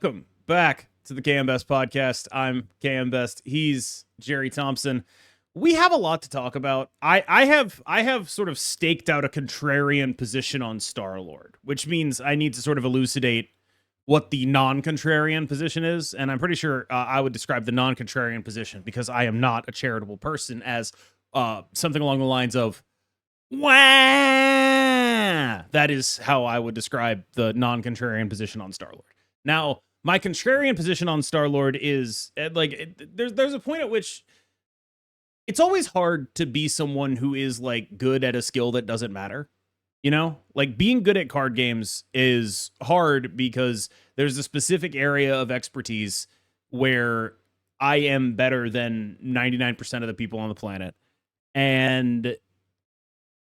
Welcome back to the KMBest podcast. I'm KMBest. He's Gerry Thompson. We have a lot to talk about. I have sort of staked out a contrarian position on Star-Lord, which means I need to sort of elucidate what the non-contrarian position is. And I'm pretty sure I would describe the non-contrarian position, because I am not a charitable person, as something along the lines of, wah! That is how I would describe the non-contrarian position on Star-Lord. Now, my contrarian position on Star-Lord is there's a point at which it's always hard to be someone who is like good at a skill that doesn't matter. You know, like being good at card games is hard because there's a specific area of expertise where I am better than 99% of the people on the planet. And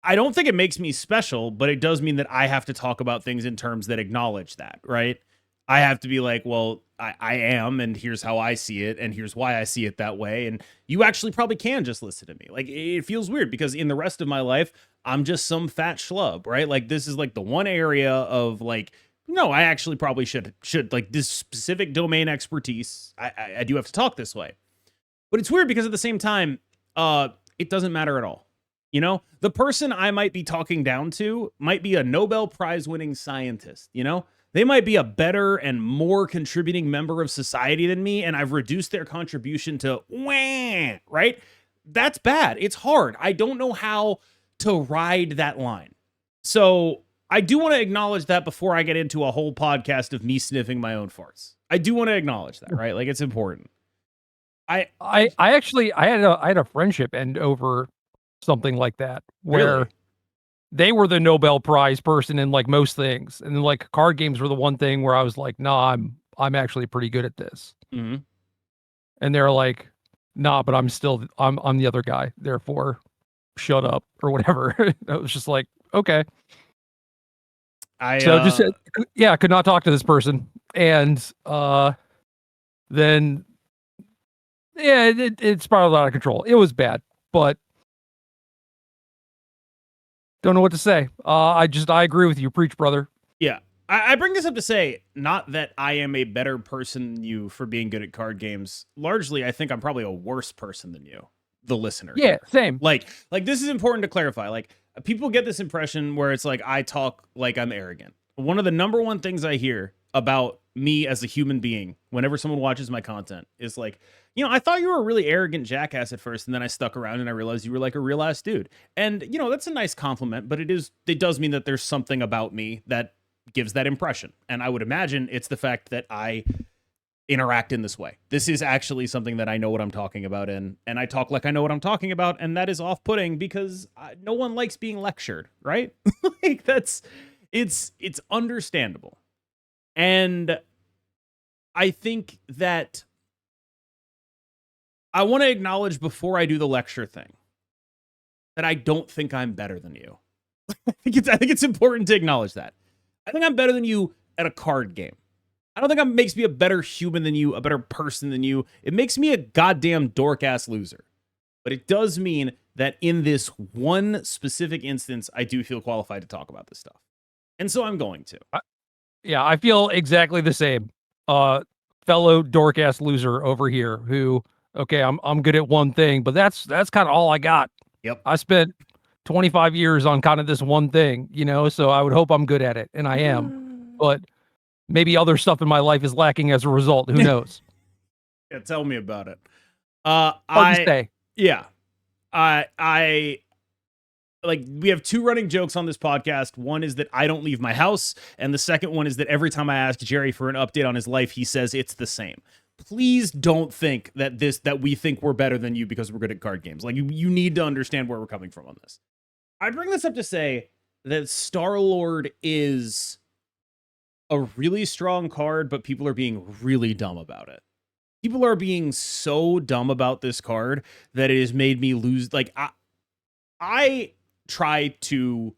I don't think it makes me special, but it does mean that I have to talk about things in terms that acknowledge that, right? I have to be like, well, I am, and here's how I see it, and here's why I see it that way. And you actually probably can just listen to me. Like, it feels weird because in the rest of my life, I'm just some fat schlub, right? Like, this is like the one area of like, no, I actually probably should like this specific domain expertise. I do have to talk this way. But it's weird because at the same time, it doesn't matter at all. You know, the person I might be talking down to might be a Nobel Prize winning scientist, you know? They might be a better and more contributing member of society than me, and I've reduced their contribution to wah, right? That's bad. It's hard. I don't know how to ride that line. So I do want to acknowledge that before I get into a whole podcast of me sniffing my own farts. I do want to acknowledge that, right? Like, it's important. I had a friendship end over something like that, where Really? they were the Nobel Prize person in like most things, and then like card games were the one thing where I was like, nah, I'm actually pretty good at this. Mm-hmm. And they're like, nah, but I'm the other guy, therefore shut up or whatever. I was just like, okay. I could not talk to this person. And then it spiraled out of control. It was bad, but don't know what to say. I agree with you. Preach, brother. Yeah. I bring this up to say, not that I am a better person than you for being good at card games. Largely, I think I'm probably a worse person than you, the listener. Yeah, same. Like this is important to clarify. Like, people get this impression where it's like I talk like I'm arrogant. One of the number one things I hear about me as a human being whenever someone watches my content is like, you know, I thought you were a really arrogant jackass at first, and then I stuck around and I realized you were like a real ass dude. And, you know, that's a nice compliment, but it does mean that there's something about me that gives that impression. And I would imagine it's the fact that I interact in this way. This is actually something that I know what I'm talking about in, and I talk like I know what I'm talking about, and that is off-putting because no one likes being lectured, right? Like, it's understandable. And I think that I want to acknowledge before I do the lecture thing that I don't think I'm better than you. I think it's important to acknowledge that. I think I'm better than you at a card game. I don't think it makes me a better human than you, a better person than you. It makes me a goddamn dork-ass loser. But it does mean that in this one specific instance, I do feel qualified to talk about this stuff. And so I'm going to. Yeah, I feel exactly the same. Fellow dork-ass loser over here who, okay, I'm good at one thing, but that's kind of all I got. Yep. I spent 25 years on kind of this one thing, you know, so I would hope I'm good at it, and I am. But maybe other stuff in my life is lacking as a result. Who knows? Yeah, tell me about it. Hard to say. Yeah. I like, we have two running jokes on this podcast. One is that I don't leave my house, and the second one is that every time I ask Gerry for an update on his life, he says it's the same. Please don't think that we think we're better than you because we're good at card games. Like, you need to understand where we're coming from on this. I bring this up to say that Star-Lord is a really strong card, but people are being really dumb about it. People are being so dumb about this card that it has made me lose. Like, I try to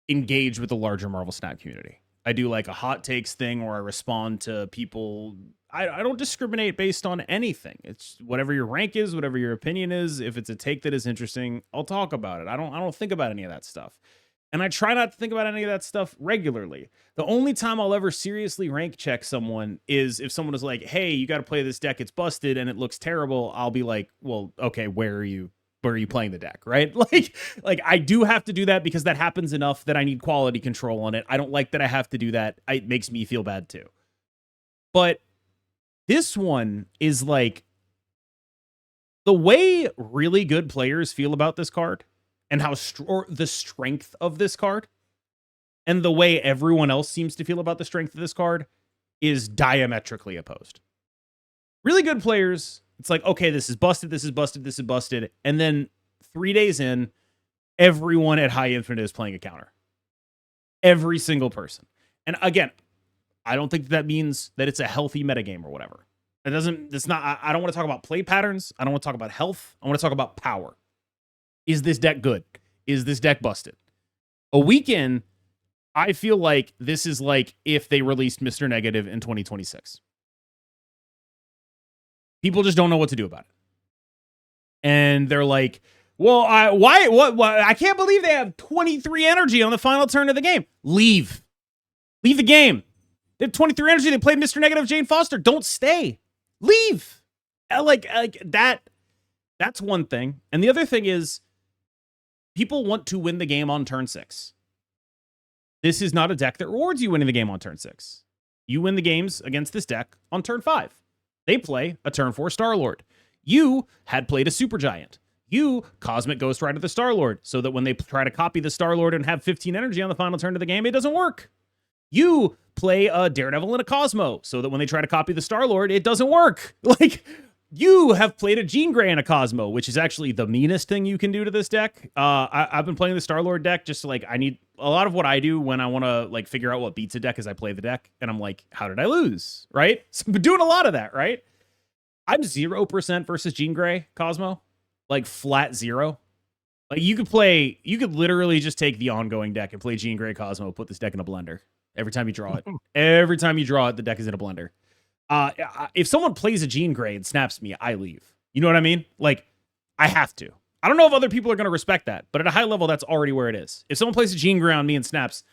engage with the larger Marvel Snap community. I do like a hot takes thing where I respond to people. I don't discriminate based on anything. It's whatever your rank is, whatever your opinion is. If it's a take that is interesting, I'll talk about it. I don't think about any of that stuff. And I try not to think about any of that stuff regularly. The only time I'll ever seriously rank check someone is if someone is like, hey, you got to play this deck, it's busted and it looks terrible. I'll be like, well, okay, where are you playing the deck, right? Like I do have to do that because that happens enough that I need quality control on it. I don't like that I have to do that. It makes me feel bad too. But this one is like the way really good players feel about this card and how the strength of this card and the way everyone else seems to feel about the strength of this card is diametrically opposed. Really good players, it's like, okay, this is busted, this is busted, this is busted. And then 3 days in, everyone at High Infinite is playing a counter. Every single person. And again, I don't think that means that it's a healthy metagame or whatever. I don't want to talk about play patterns. I don't want to talk about health. I want to talk about power. Is this deck good? Is this deck busted? A week in, I feel like this is like if they released Mr. Negative in 2026. People just don't know what to do about it. And they're like, well, I can't believe they have 23 energy on the final turn of the game. Leave the game. They have 23 energy. They played Mr. Negative Jane Foster. Don't stay. Leave. Like that. That's one thing. And the other thing is, people want to win the game on turn 6. This is not a deck that rewards you winning the game on turn 6. You win the games against this deck on turn 5. They play a turn 4 Star-Lord. You had played a Supergiant. You Cosmic Ghost Rider the Star-Lord, so that when they try to copy the Star-Lord and have 15 energy on the final turn of the game, it doesn't work. You play a Daredevil and a Cosmo, so that when they try to copy the Star-Lord, it doesn't work. Like, you have played a Jean Grey and a Cosmo, which is actually the meanest thing you can do to this deck. I've been playing the Star-Lord deck just to, like, I need a lot of what I do when I want to, like, figure out what beats a deck is I play the deck, and I'm like, how did I lose, right? So I've been doing a lot of that, right? I'm 0% versus Jean Grey Cosmo, like flat 0. Like you could literally just take the ongoing deck and play Jean Grey Cosmo, put this deck in a blender every time you draw it. Every time you draw it, the deck is in a blender. If someone plays a Jean Grey and snaps me, I leave. You know what I mean? Like, I have to. I don't know if other people are going to respect that, but at a high level, that's already where it is. If someone plays a Jean Grey on me and snaps,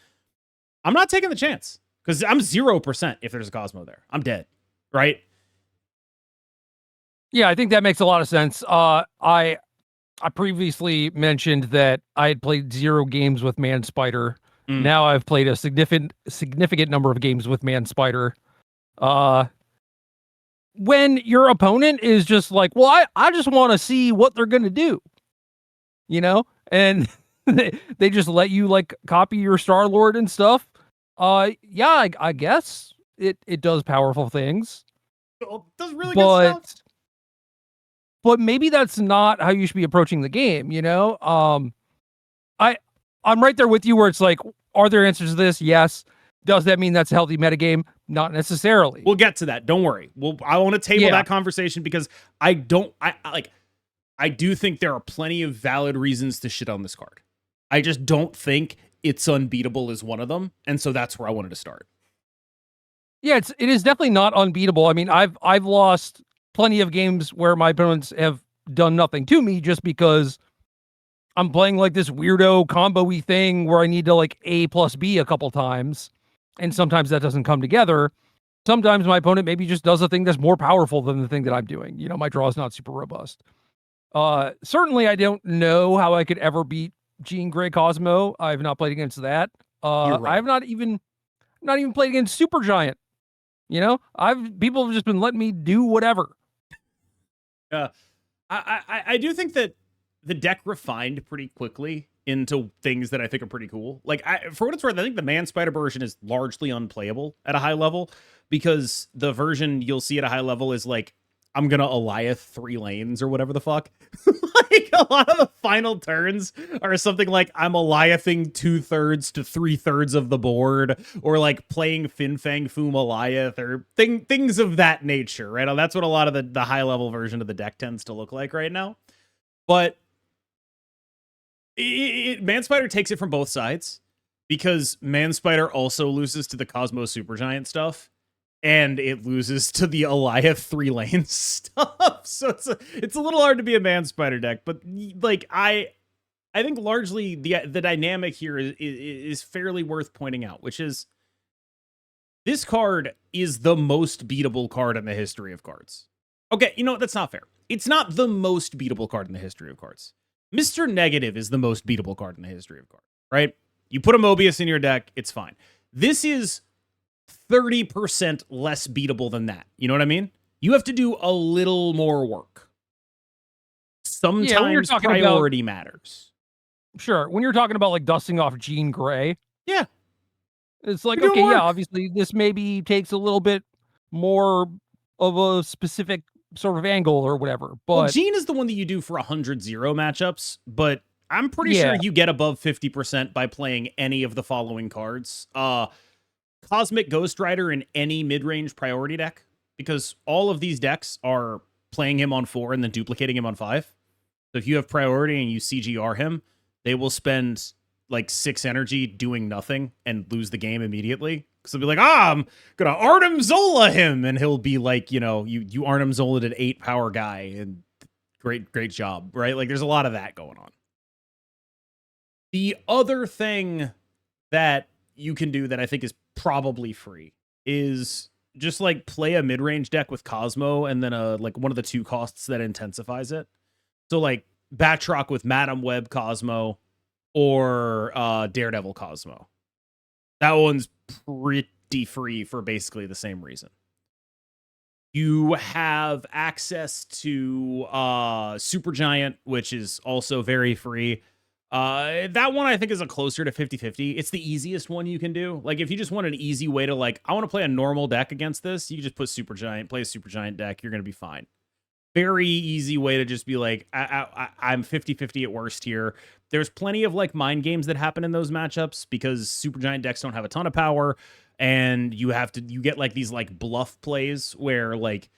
I'm not taking the chance because I'm 0% if there's a Cosmo there. I'm dead, right? Yeah, I think that makes a lot of sense. I previously mentioned that I had played 0 games with Man Spider. Now I've played a significant number of games with Man Spider. When your opponent is just like, well, I just want to see what they're going to do, you know? And they just let you, like, copy your Star-Lord and stuff. Yeah, I guess it does powerful things. It does really good stuff. But maybe that's not how you should be approaching the game, you know? I'm right there with you where it's like, are there answers to this? Yes. Does that mean that's a healthy metagame? Not necessarily. We'll get to that. Don't worry. I want to table that conversation because I do think there are plenty of valid reasons to shit on this card. I just don't think It's Unbeatable is one of them. And so that's where I wanted to start. Yeah, it is definitely not unbeatable. I mean, I've lost plenty of games where my opponents have done nothing to me just because I'm playing like this weirdo combo-y thing where I need to like A plus B a couple times. And sometimes that doesn't come together. Sometimes my opponent maybe just does a thing that's more powerful than the thing that I'm doing. You know, my draw is not super robust. Certainly I don't know how I could ever beat Jean Grey Cosmo. I've not played against that. Right. I've not even played against Supergiant. You know, people have just been letting me do whatever. I do think that the deck refined pretty quickly into things that I think are pretty cool. Like, for what it's worth, I think the Man Spider version is largely unplayable at a high level because the version you'll see at a high level is like, I'm gonna Eliath 3 lanes or whatever the fuck. Like, a lot of the final turns are something like I'm Eliathing 2/3 to 3/3 of the board, or like playing Fin Fang Foom Eliath, or things of that nature, right? That's what a lot of the high level version of the deck tends to look like right now. But Man Spider takes it from both sides because Man Spider also loses to the Cosmos Supergiant stuff. And it loses to the Eliath 3 lane stuff. So it's a little hard to be a Man Spider deck. But like I I think largely the dynamic here is fairly worth pointing out, which is this card is the most beatable card in the history of cards. Okay, you know what? That's not fair. It's not the most beatable card in the history of cards. Mr. Negative is the most beatable card in the history of cards, right? You put a Mobius in your deck, it's fine. This is 30% less beatable than that. You know what I mean? You have to do a little more work. Sometimes priority matters. Sure. When you're talking about like dusting off Jean Grey. Yeah. It's like, okay, yeah, obviously this maybe takes a little bit more of a specific sort of angle or whatever. But well, Jean is the one that you do for 100-0 matchups, but I'm pretty sure you get above 50% by playing any of the following cards. Cosmic Ghost Rider in any mid-range priority deck, because all of these decks are playing him on 4 and then duplicating him on 5. So if you have priority and you CGR him, they will spend like 6 energy doing nothing and lose the game immediately. Because they'll be like, I'm gonna Arnim Zola him, and he'll be like, you Arnim Zola an 8 power guy, and great job, right? Like there's a lot of that going on. The other thing that you can do that I think is probably free is just like play a mid-range deck with Cosmo and then like one of the 2 costs that intensifies it. So like Batroc with Madam Web Cosmo or Daredevil Cosmo. That one's pretty free for basically the same reason. You have access to Supergiant, which is also very free. That one I think is a closer to 50-50. It's the easiest one you can do. Like if you just want an easy way to like, I want to play a normal deck against this, you can just put Supergiant, play a Supergiant deck, you're going to be fine. Very easy way to just be like, I'm 50-50 at worst here. There's plenty of like mind games that happen in those matchups because Supergiant decks don't have a ton of power, and you get like these like bluff plays where like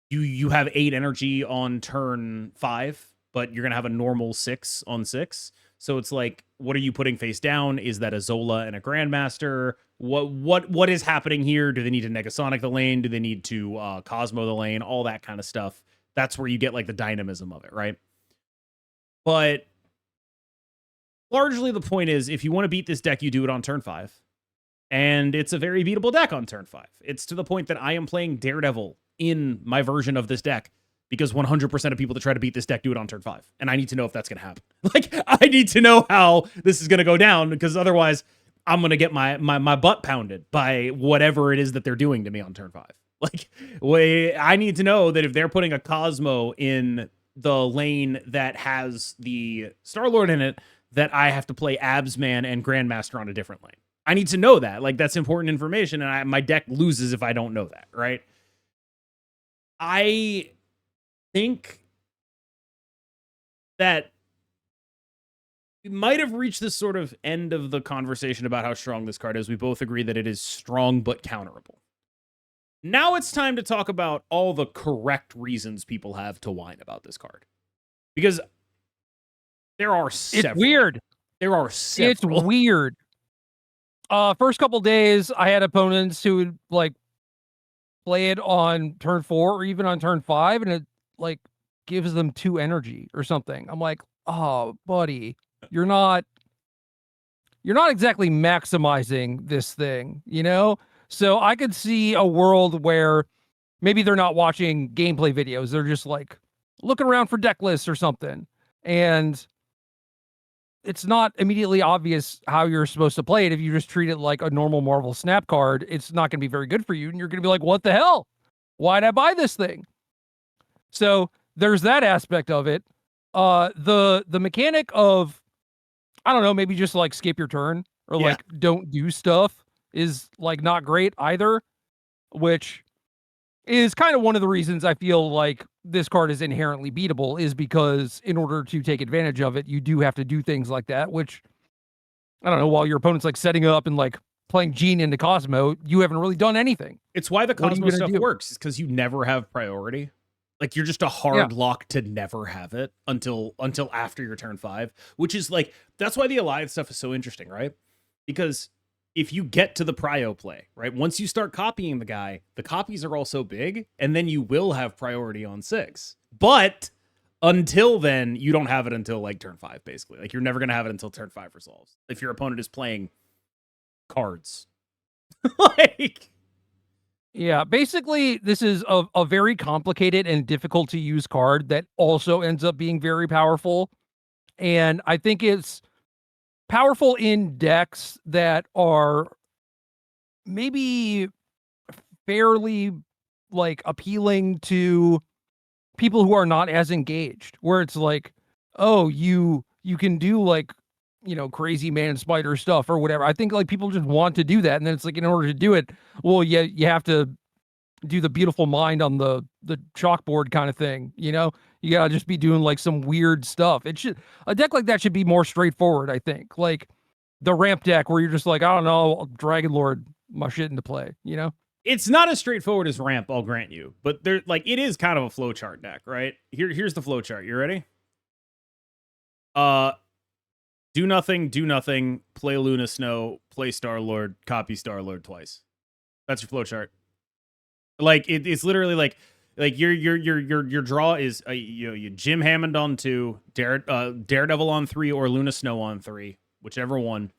you have 8 energy on turn 5, but you're gonna have a normal 6 on 6. So it's like, what are you putting face down? Is that a Zola and a Grandmaster? What is happening here? Do they need to Negasonic the lane? Do they need to Cosmo the lane? All that kind of stuff. That's where you get like the dynamism of it, right? But largely the point is, if you want to beat this deck, you do it on turn 5. And it's a very beatable deck on turn 5. It's to the point that I am playing Daredevil in my version of this deck because 100% of people that try to beat this deck do it on turn 5. And I need to know if that's going to happen. Like, I need to know how this is going to go down, because otherwise I'm going to get my butt pounded by whatever it is that they're doing to me on turn 5. Like, I need to know that if they're putting a Cosmo in the lane that has the Star-Lord in it, that I have to play Absman and Grandmaster on a different lane. I need to know that. Like, that's important information, and my deck loses if I don't know that, right? I think that we might have reached this sort of end of the conversation about how strong this card is. We both agree that it is strong but counterable. Now it's time to talk about all the correct reasons people have to whine about this card. Because there are several. It's weird. There are several. It's weird. First couple days, I had opponents who would like play it on turn 4 or even on turn 5, and it like gives them 2 energy or something. I'm like, oh, buddy, you're not exactly maximizing this thing, you know? So I could see a world where maybe they're not watching gameplay videos. They're just like looking around for deck lists or something. And it's not immediately obvious how you're supposed to play it. If you just treat it like a normal Marvel Snap card, it's not going to be very good for you. And you're going to be like, what the hell? Why'd I buy this thing? So there's that aspect of it. The mechanic of, I don't know, maybe just like skip your turn or like don't do stuff is like not great either, which is kind of one of the reasons I feel like this card is inherently beatable, is because in order to take advantage of it, you do have to do things like that, which, I don't know, while your opponent's like setting up and like playing Jean into Cosmo, you haven't really done anything. It's why the Cosmo stuff works, is because you never have priority. Like, you're just a hard lock to never have it until after your turn 5, which is like, that's why the Alliance stuff is so interesting, right? Because if you get to the prio play, right, once you start copying the guy, the copies are also big, and then you will have priority on 6. But Until then, you don't have it until like turn 5, basically. Like you're never gonna have it until turn 5 resolves. If your opponent is playing cards. Like Yeah, basically, this is a very complicated and difficult to use card that also ends up being very powerful. And I think it's powerful in decks that are maybe fairly like appealing to people who are not as engaged, where it's like, oh, you can do like, crazy man spider stuff or whatever. I think like people just want to do that. And then it's like, in order to do it, well, yeah, you have to do the beautiful mind on the chalkboard kind of thing. You gotta just be doing like some weird stuff. A deck like that should be more straightforward, I think. Like the ramp deck where you're just like, I don't know, I'll Dragon Lord my shit into play, It's not as straightforward as ramp, I'll grant you, but it is kind of a flowchart deck, right? Here's the flowchart. You ready? Do nothing, play Luna Snow, play Star-Lord, copy Star-Lord twice. That's your flowchart. Like it's literally like your draw is you Jim Hammond on 2, Daredevil on 3, or Luna Snow on 3, whichever one.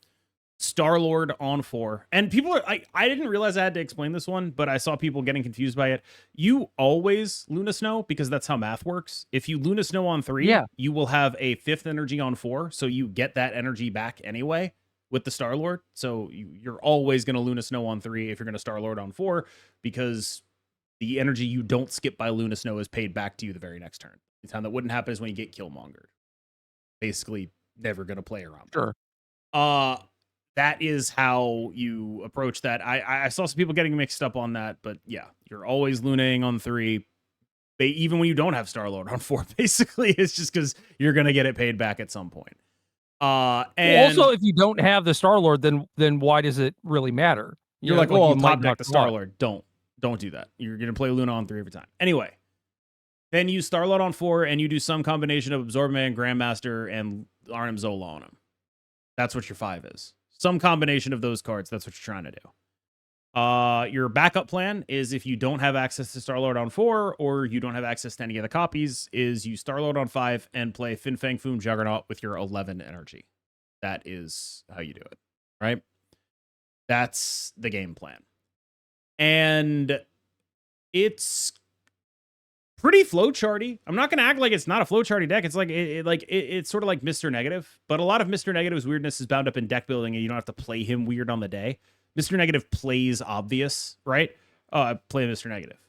Star-Lord on 4. And people are I didn't realize I had to explain this one, but I saw people getting confused by it. You always Luna Snow because that's how math works. If you Luna Snow on 3, you will have a 5th energy on 4, so you get that energy back anyway with the Star-Lord. So you're always going to Luna Snow on 3 if you're going to Star-Lord on 4, because the energy you don't skip by Luna Snow is paid back to you the very next turn. The time that wouldn't happen is when you get Killmongered. Basically, never going to play around. Sure. That is how you approach that. I saw some people getting mixed up on that, but yeah, you're always Lunaing on 3. Even when you don't have Star-Lord on 4, basically, it's just because you're going to get it paid back at some point. And also, if you don't have the Star-Lord, then why does it really matter? You're like, I'll top deck the Star-Lord. Don't do that. You're going to play Luna on 3 every time. Anyway, then you Star-Lord on 4, and you do some combination of Absorb Man, Grandmaster, and Arnim Zola on him. That's what your 5 is. Some combination of those cards. That's what you're trying to do. Your backup plan is, if you don't have access to Star-Lord on 4, or you don't have access to any of the copies, is you Star-Lord on 5 and play Fin Fang Foom Juggernaut with your 11 energy. That is how you do it, right? That's the game plan. And it's pretty flowcharty. I'm not going to act like it's not a flowcharty deck. It's like it's sort of like Mr. Negative, but a lot of Mr. Negative's weirdness is bound up in deck building, and you don't have to play him weird on the day. Mr. Negative plays obvious, right? Oh, I play Mr. Negative.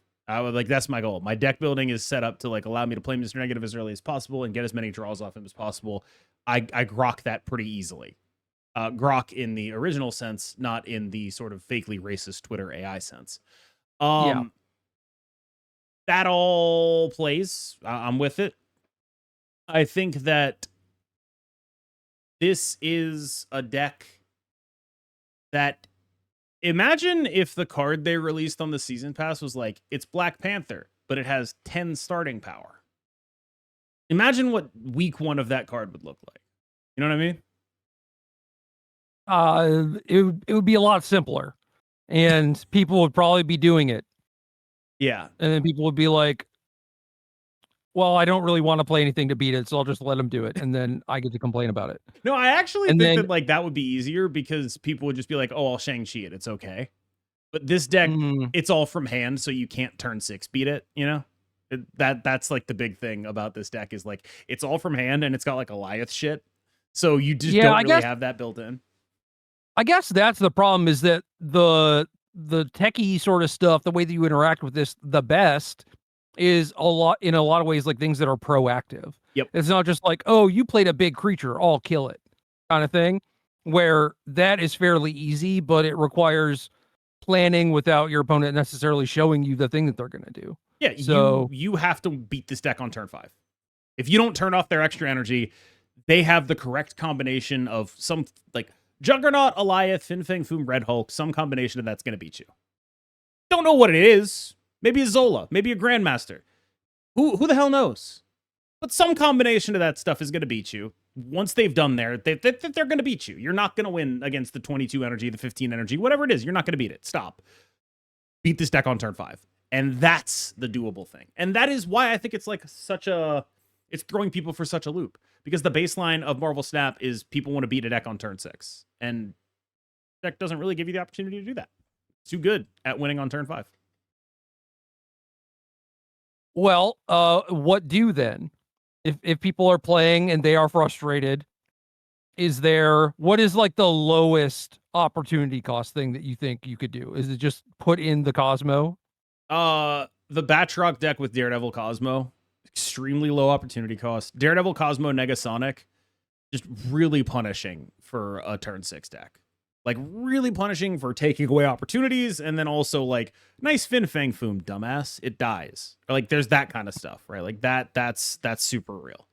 That's my goal. My deck building is set up to like allow me to play Mr. Negative as early as possible and get as many draws off him as possible. I grok that pretty easily. Grok in the original sense, not in the sort of fakely racist Twitter AI sense. That all plays. I'm with it. I think that this is a deck that, imagine if the card they released on the season pass was like, it's Black Panther, but it has 10 starting power. Imagine what week 1 of that card would look like. You know what I mean? It would be a lot simpler, and people would probably be doing it. Yeah. And then people would be like, well, I don't really want to play anything to beat it, so I'll just let them do it, and then I get to complain about it. No, I actually think that that would be easier, because people would just be like, oh, I'll Shang-Chi it. It's okay. But this deck, it's all from hand, so you can't turn 6 beat it, That's like the big thing about this deck, is like, it's all from hand, and it's got like Goliath shit. So you just don't really have that built in. I guess that's the problem, is that the techie sort of stuff, the way that you interact with this, the best, is in a lot of ways like things that are proactive. Yep. It's not just like, oh, you played a big creature, I'll kill it kind of thing, where that is fairly easy, but it requires planning without your opponent necessarily showing you the thing that they're going to do. Yeah, so you have to beat this deck on turn 5. If you don't turn off their extra energy, they have the correct combination of some, like, Juggernaut, Goliath, Fin Fang Foom, Red Hulk, some combination of that's going to beat you. Don't know what it is. Maybe a Zola, maybe a Grandmaster. Who the hell knows? But some combination of that stuff is going to beat you. Once they've done they're going to beat you. You're not going to win against the 22 energy, the 15 energy, whatever it is. You're not going to beat it. Stop. Beat this deck on turn 5. And that's the doable thing. And that is why I think it's like such a It's throwing people for such a loop because the baseline of Marvel Snap is people want to beat a deck on turn 6, and deck doesn't really give you the opportunity to do that. It's too good at winning on turn 5. Well, what do then? If people are playing and they are frustrated, what is like the lowest opportunity cost thing that you think you could do? Is it just put in the Cosmo? The Batroc deck with Daredevil Cosmo, extremely low opportunity cost. Daredevil Cosmo Negasonic, just really punishing for a turn 6 deck. Like, really punishing for taking away opportunities, and then also, like, nice Fin Fang Foom, dumbass. It dies. Or, like, there's that kind of stuff, right? Like, that's super real.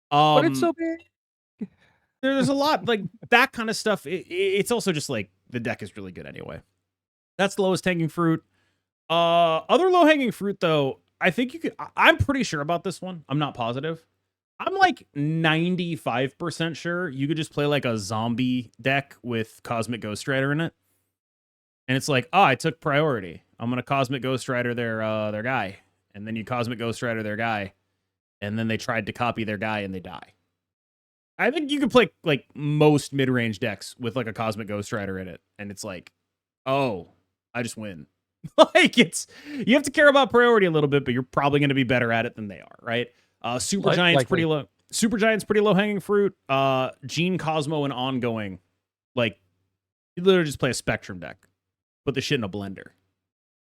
But it's so big. There's a lot, like, that kind of stuff. It's also just, like, the deck is really good anyway. That's the lowest hanging fruit. Other low-hanging fruit, though, I think you could... I'm pretty sure about this one. I'm not positive. I'm like 95% sure you could just play like a zombie deck with Cosmic Ghost Rider in it. And it's like, oh, I took priority. I'm going to Cosmic Ghost Rider their guy. And then you Cosmic Ghost Rider their guy. And then they tried to copy their guy and they die. I think you could play like most mid-range decks with like a Cosmic Ghost Rider in it. And it's like, oh, I just win. Like, you have to care about priority a little bit, but you're probably going to be better at it than they are, right? Super Giant's pretty low. Super Giant's pretty low hanging fruit. Gene Cosmo and ongoing, like, you literally just play a Spectrum deck, put the shit in a blender.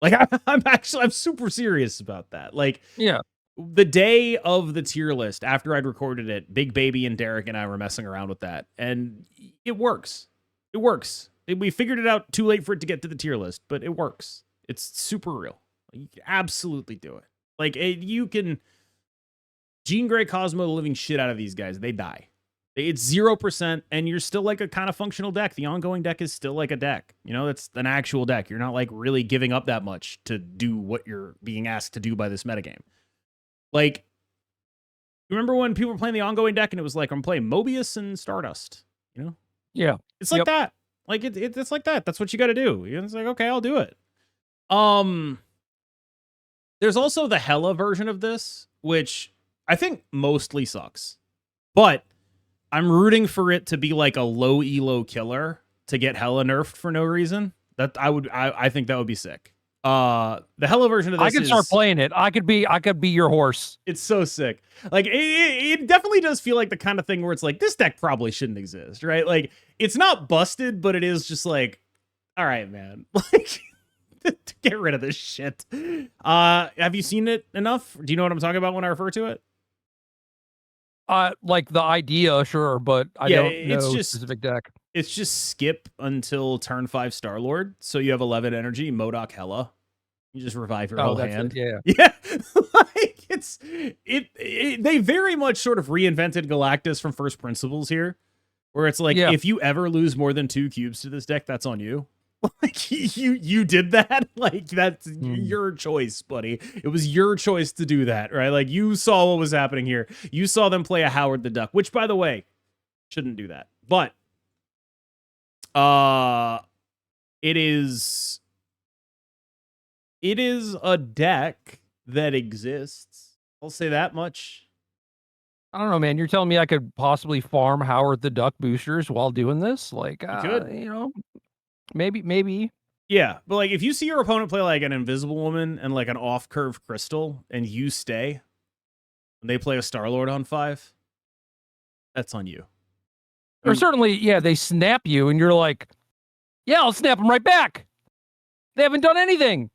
Like, I'm super serious about that. Like, yeah, the day of the tier list after I'd recorded it, Big Baby and Derek and I were messing around with that, and it works. It works. We figured it out too late for it to get to the tier list, but it works. It's super real. You can absolutely do it. Like, you can. Jean Grey Cosmo the living shit out of these guys. They die. It's 0%, and you're still like a kind of functional deck. The ongoing deck is still like a deck. You know, it's an actual deck. You're not like really giving up that much to do what you're being asked to do by this metagame. Like, remember when people were playing the ongoing deck and it was like, I'm playing Mobius and Stardust, you know? Yeah. It's like that. Like, it's like that. That's what you got to do. It's like, okay, I'll do it. There's also the Hela version of this, which I think mostly sucks, but I'm rooting for it to be like a low elo killer to get Hela nerfed for no reason. I think that would be sick. The Hela version of this, I could start playing it. I could be your horse. It's so sick. Like, it definitely does feel like the kind of thing where it's like, this deck probably shouldn't exist, right? Like, it's not busted, but it is just like, all right, man, like, get rid of this shit. Have you seen it enough? Do you know what I'm talking about when I refer to it? Like the idea, sure, but I don't know specific deck. It's just skip until turn 5 Star-Lord, so you have 11 energy, MODOK Hela. You just revive your whole hand. Yeah. Like, they very much sort of reinvented Galactus from First Principles here, where it's like, if you ever lose more than 2 cubes to this deck, that's on you. Like, you did that. Like, that's your choice, buddy. It was your choice to do that, right? Like, you saw what was happening here. You saw them play a Howard the Duck, which, by the way, shouldn't do that. But it is a deck that exists. I'll say that much. I don't know, man. You're telling me I could possibly farm Howard the Duck boosters while doing this? Like, you could. You know, maybe. Yeah, but like, if you see your opponent play like an Invisible Woman and like an off-curve Crystal, and you stay, and they play a Star-Lord on 5, that's on you. Or certainly, they snap you, and you're like, yeah, I'll snap them right back. They haven't done anything.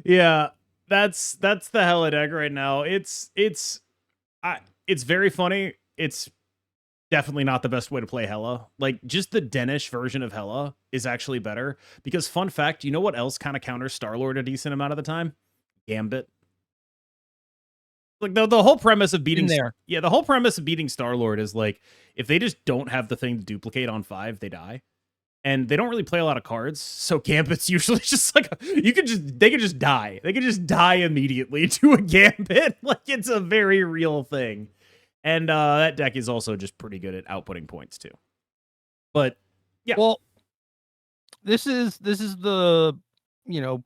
Yeah, that's the Hela deck right now. It's very funny. It's definitely not the best way to play Hela. Like, just the Denish version of Hela is actually better, because fun fact, you know what else kind of counters Star-Lord a decent amount of the time? Gambit. Like, the whole premise of beating the whole premise of beating Star-Lord is like, if they just don't have the thing to duplicate on 5, they die. And they don't really play a lot of cards, so Gambit's usually just like, they can just die. They can just die immediately to a Gambit. Like, it's a very real thing. And that deck is also just pretty good at outputting points too. But yeah. Well, this is the,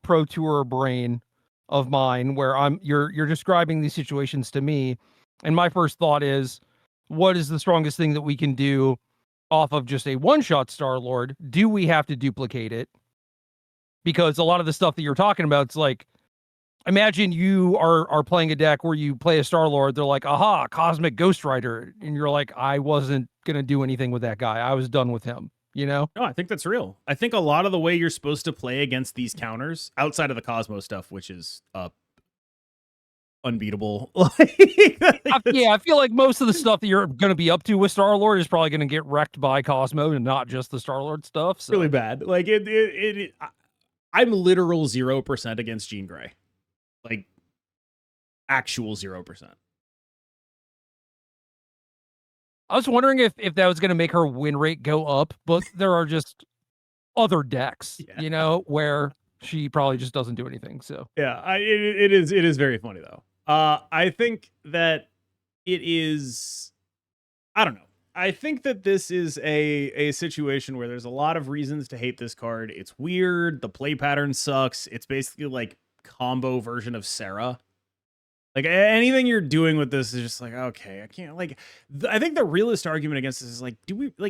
pro tour brain of mine, where you're describing these situations to me, And my first thought is, what is the strongest thing that we can do off of just a one-shot Star-Lord? Do we have to duplicate it? Because a lot of the stuff that you're talking about, it's like, imagine you are playing a deck where you play a Star-Lord, they're like, aha, Cosmic Ghost Rider. And you're like, I wasn't going to do anything with that guy. I was done with him, you know? No, I think that's real. I think a lot of the way you're supposed to play against these counters, outside of the Cosmo stuff, which is unbeatable. I feel like most of the stuff that you're going to be up to with Star-Lord is probably going to get wrecked by Cosmo and not just the Star-Lord stuff. So. Really bad. Like I'm literal 0% against Jean Grey. Like actual 0%. I was wondering if that was going to make her win rate go up, but there are just other decks, you know, where she probably just doesn't do anything. So yeah, it is very funny though. I think that it is. I don't know. I think that this is a situation where there's a lot of reasons to hate this card. It's weird. The play pattern sucks. It's basically like combo version of Sarah. Like anything you're doing with this is just like, okay, I can't like, I think the realist argument against this is like,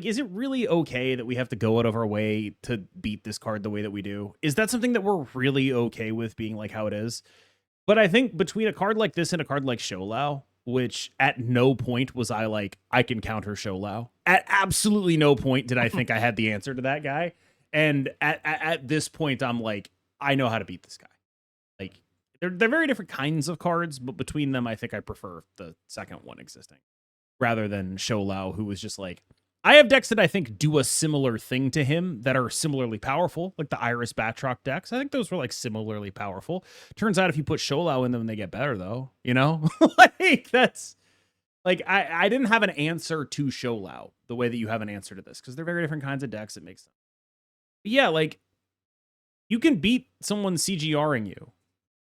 is it really okay that we have to go out of our way to beat this card the way that we do? Is that something that we're really okay with being like how it is? But I think between a card like this and a card like Sholau, which at no point was I like, I can counter Sholau. At absolutely no point did I think I had the answer to that guy. And at this point, I'm like, I know how to beat this guy. Like, they're very different kinds of cards, but between them, I think I prefer the second one existing rather than Sholau, who was just like, I have decks that I think do a similar thing to him that are similarly powerful, like the Iris Batroc decks. I think those were like similarly powerful. Turns out if you put Sholau in them, they get better though, you know? Like that's like, I didn't have an answer to Sholau the way that you have an answer to this because they're very different kinds of decks. It makes sense. But yeah, like you can beat someone CGRing you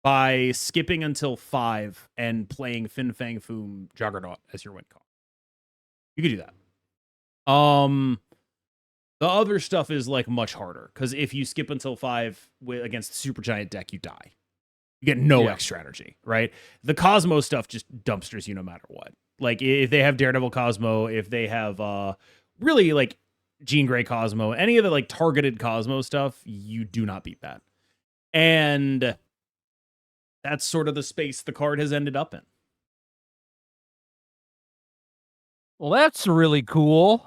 by skipping until 5 and playing Fin Fang Foom Juggernaut as your win call. You could do that. The other stuff is like much harder because if you skip until 5 against the Supergiant deck, you die. You get no extra energy, right? The Cosmo stuff just dumpsters you no matter what. Like if they have Daredevil Cosmo, if they have really like Jean Grey Cosmo, any of the like targeted Cosmo stuff, you do not beat that. And that's sort of the space the card has ended up in. Well, that's really cool.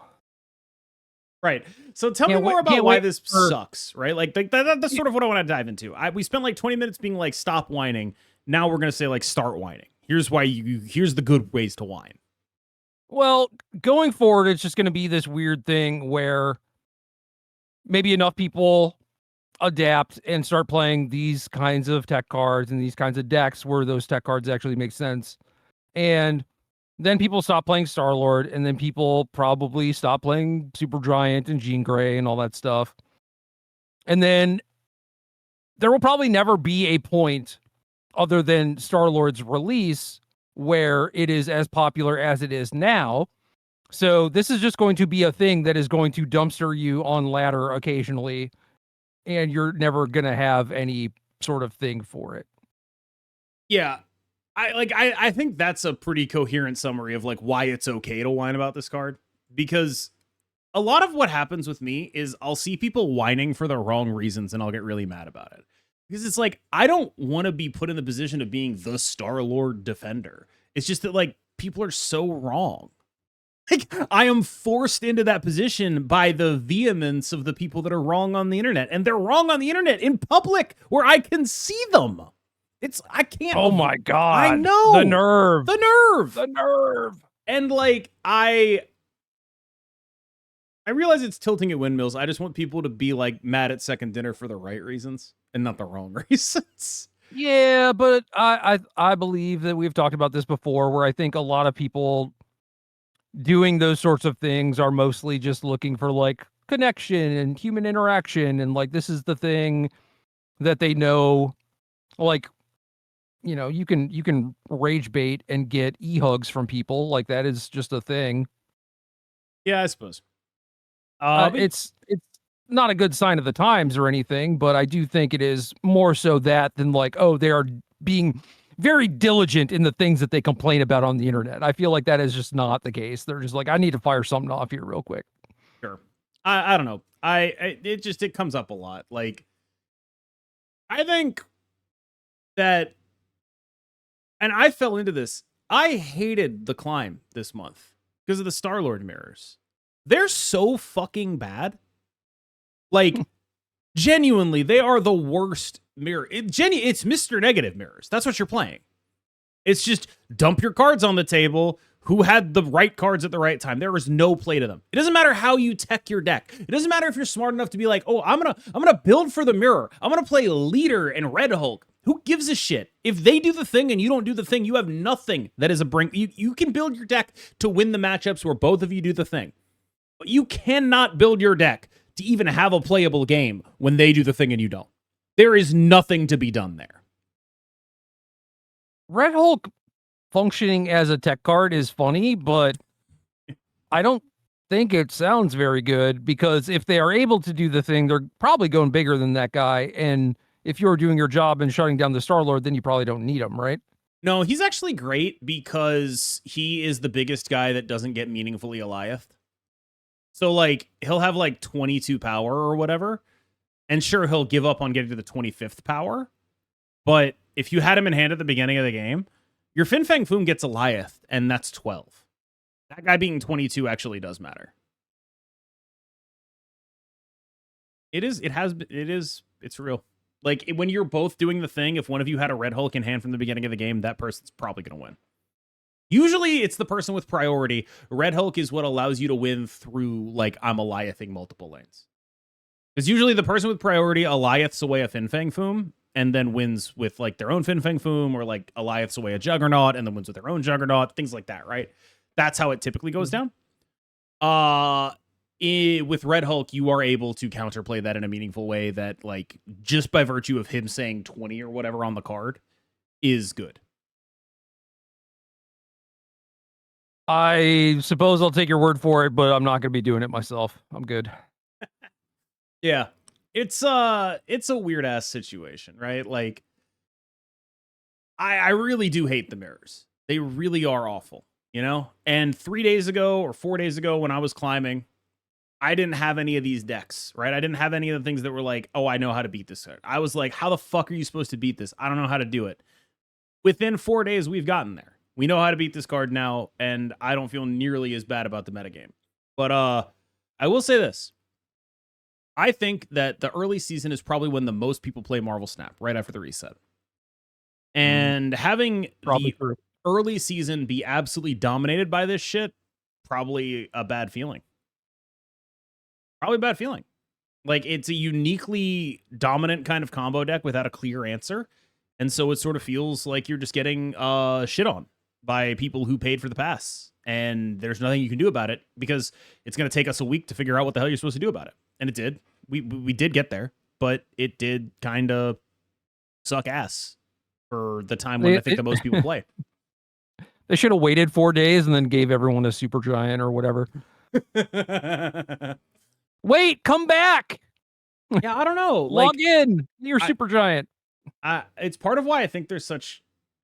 Right. So tell me more about why this sucks, right? Like that's sort of what I want to dive into. We spent like 20 minutes being like, stop whining. Now we're going to say like, start whining. Here's why here's the good ways to whine. Well, going forward, it's just going to be this weird thing where maybe enough people adapt and start playing these kinds of tech cards and these kinds of decks where those tech cards actually make sense. And then people stop playing Star-Lord, and then people probably stop playing Supergiant and Jean Grey and all that stuff. And then there will probably never be a point other than Star-Lord's release where it is as popular as it is now. So this is just going to be a thing that is going to dumpster you on ladder occasionally, and you're never going to have any sort of thing for it. Yeah. I think that's a pretty coherent summary of like why it's okay to whine about this card, because a lot of what happens with me is I'll see people whining for the wrong reasons and I'll get really mad about it, because it's like, I don't want to be put in the position of being the Star-Lord defender. It's just that like people are so wrong. Like I am forced into that position by the vehemence of the people that are wrong on the internet, and they're wrong on the internet in public where I can see them. I can't. Oh my God. I know. The nerve. The nerve. And like, I realize it's tilting at windmills. I just want people to be like mad at Second Dinner for the right reasons and not the wrong reasons. Yeah, but I believe that we've talked about this before, where I think a lot of people doing those sorts of things are mostly just looking for like connection and human interaction. And like, this is the thing that they know, like, you know, you can rage bait and get e-hugs from people. Like that is just a thing. Yeah, I suppose. It's not a good sign of the times or anything, but I do think it is more so that than like, oh, they are being very diligent in the things that they complain about on the internet. I feel like that is just not the case. They're just like, I need to fire something off here real quick. Sure. I don't know. It comes up a lot. Like, I think that, and I fell into this. I hated the climb this month because of the Star-Lord mirrors. They're so fucking bad. Like, genuinely, they are the worst mirror. It's Mr. Negative mirrors. That's what you're playing. It's just dump your cards on the table. Who had the right cards at the right time? There is no play to them. It doesn't matter how you tech your deck. It doesn't matter if you're smart enough to be like, oh, I'm gonna build for the mirror. I'm gonna play Leader and Red Hulk. Who gives a shit? If they do the thing and you don't do the thing, you have nothing that is a bring. You can build your deck to win the matchups where both of you do the thing. But you cannot build your deck to even have a playable game when they do the thing and you don't. There is nothing to be done there. Red Hulk functioning as a tech card is funny, but I don't think it sounds very good, because if they are able to do the thing, they're probably going bigger than that guy. And if you're doing your job and shutting down the Star-Lord, then you probably don't need him, right? No, he's actually great because he is the biggest guy that doesn't get meaningfully Eliath. So, like, he'll have, like, 22 power or whatever. And sure, he'll give up on getting to the 25th power. But if you had him in hand at the beginning of the game, your Fin Fang Foom gets Eliath, and that's 12. That guy being 22 actually does matter. It's real. Like, when you're both doing the thing, if one of you had a Red Hulk in hand from the beginning of the game, that person's probably going to win. Usually, it's the person with priority. Red Hulk is what allows you to win through, like, I'm Eliathing multiple lanes. Because usually the person with priority Eliaths away a Fin Fang Foom, and then wins with, like, their own Fin Fang Foom, or, like, Eliaths away a Juggernaut, and then wins with their own Juggernaut, things like that, right? That's how it typically goes down. With Red Hulk, you are able to counterplay that in a meaningful way that, like, just by virtue of him saying 20 or whatever on the card is good. I suppose I'll take your word for it, but I'm not going to be doing it myself. I'm good. Yeah. It's a weird ass situation, right? Like, I really do hate the mirrors. They really are awful, you know? And 3 days ago or 4 days ago when I was climbing, I didn't have any of these decks, right? I didn't have any of the things that were like, oh, I know how to beat this card. I was like, how the fuck are you supposed to beat this? I don't know how to do it. Within 4 days, we've gotten there. We know how to beat this card now, and I don't feel nearly as bad about the metagame. But I will say this. I think that the early season is probably when the most people play Marvel Snap, right after the reset. And having Probably the true. early season be absolutely dominated by this shit, probably a bad feeling. Probably a bad feeling. Like, it's a uniquely dominant kind of combo deck without a clear answer. And so it sort of feels like you're just getting shit on by people who paid for the pass. And there's nothing you can do about it because it's going to take us a week to figure out what the hell you're supposed to do about it. And it did. We did get there, but it did kind of suck ass for the time when I think the most people play. They should have waited 4 days and then gave everyone a super giant or whatever. Wait, come back. Yeah, I don't know. Log in. You're super giant. It's part of why I think there's such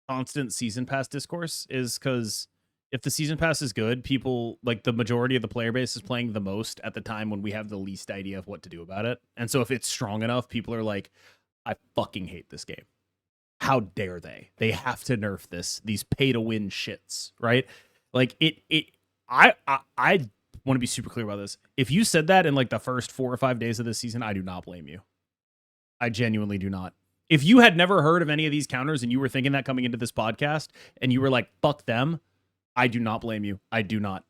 constant season pass discourse, is because if the season pass is good, people, like, the majority of the player base is playing the most at the time when we have the least idea of what to do about it. And so if it's strong enough, people are like, I fucking hate this game. How dare they? They have to nerf these pay to win shits, right? Like, I want to be super clear about this. If you said that in, like, the first 4 or 5 days of this season, I do not blame you. I genuinely do not. If you had never heard of any of these counters and you were thinking that coming into this podcast and you were like, fuck them, I do not blame you. I do not.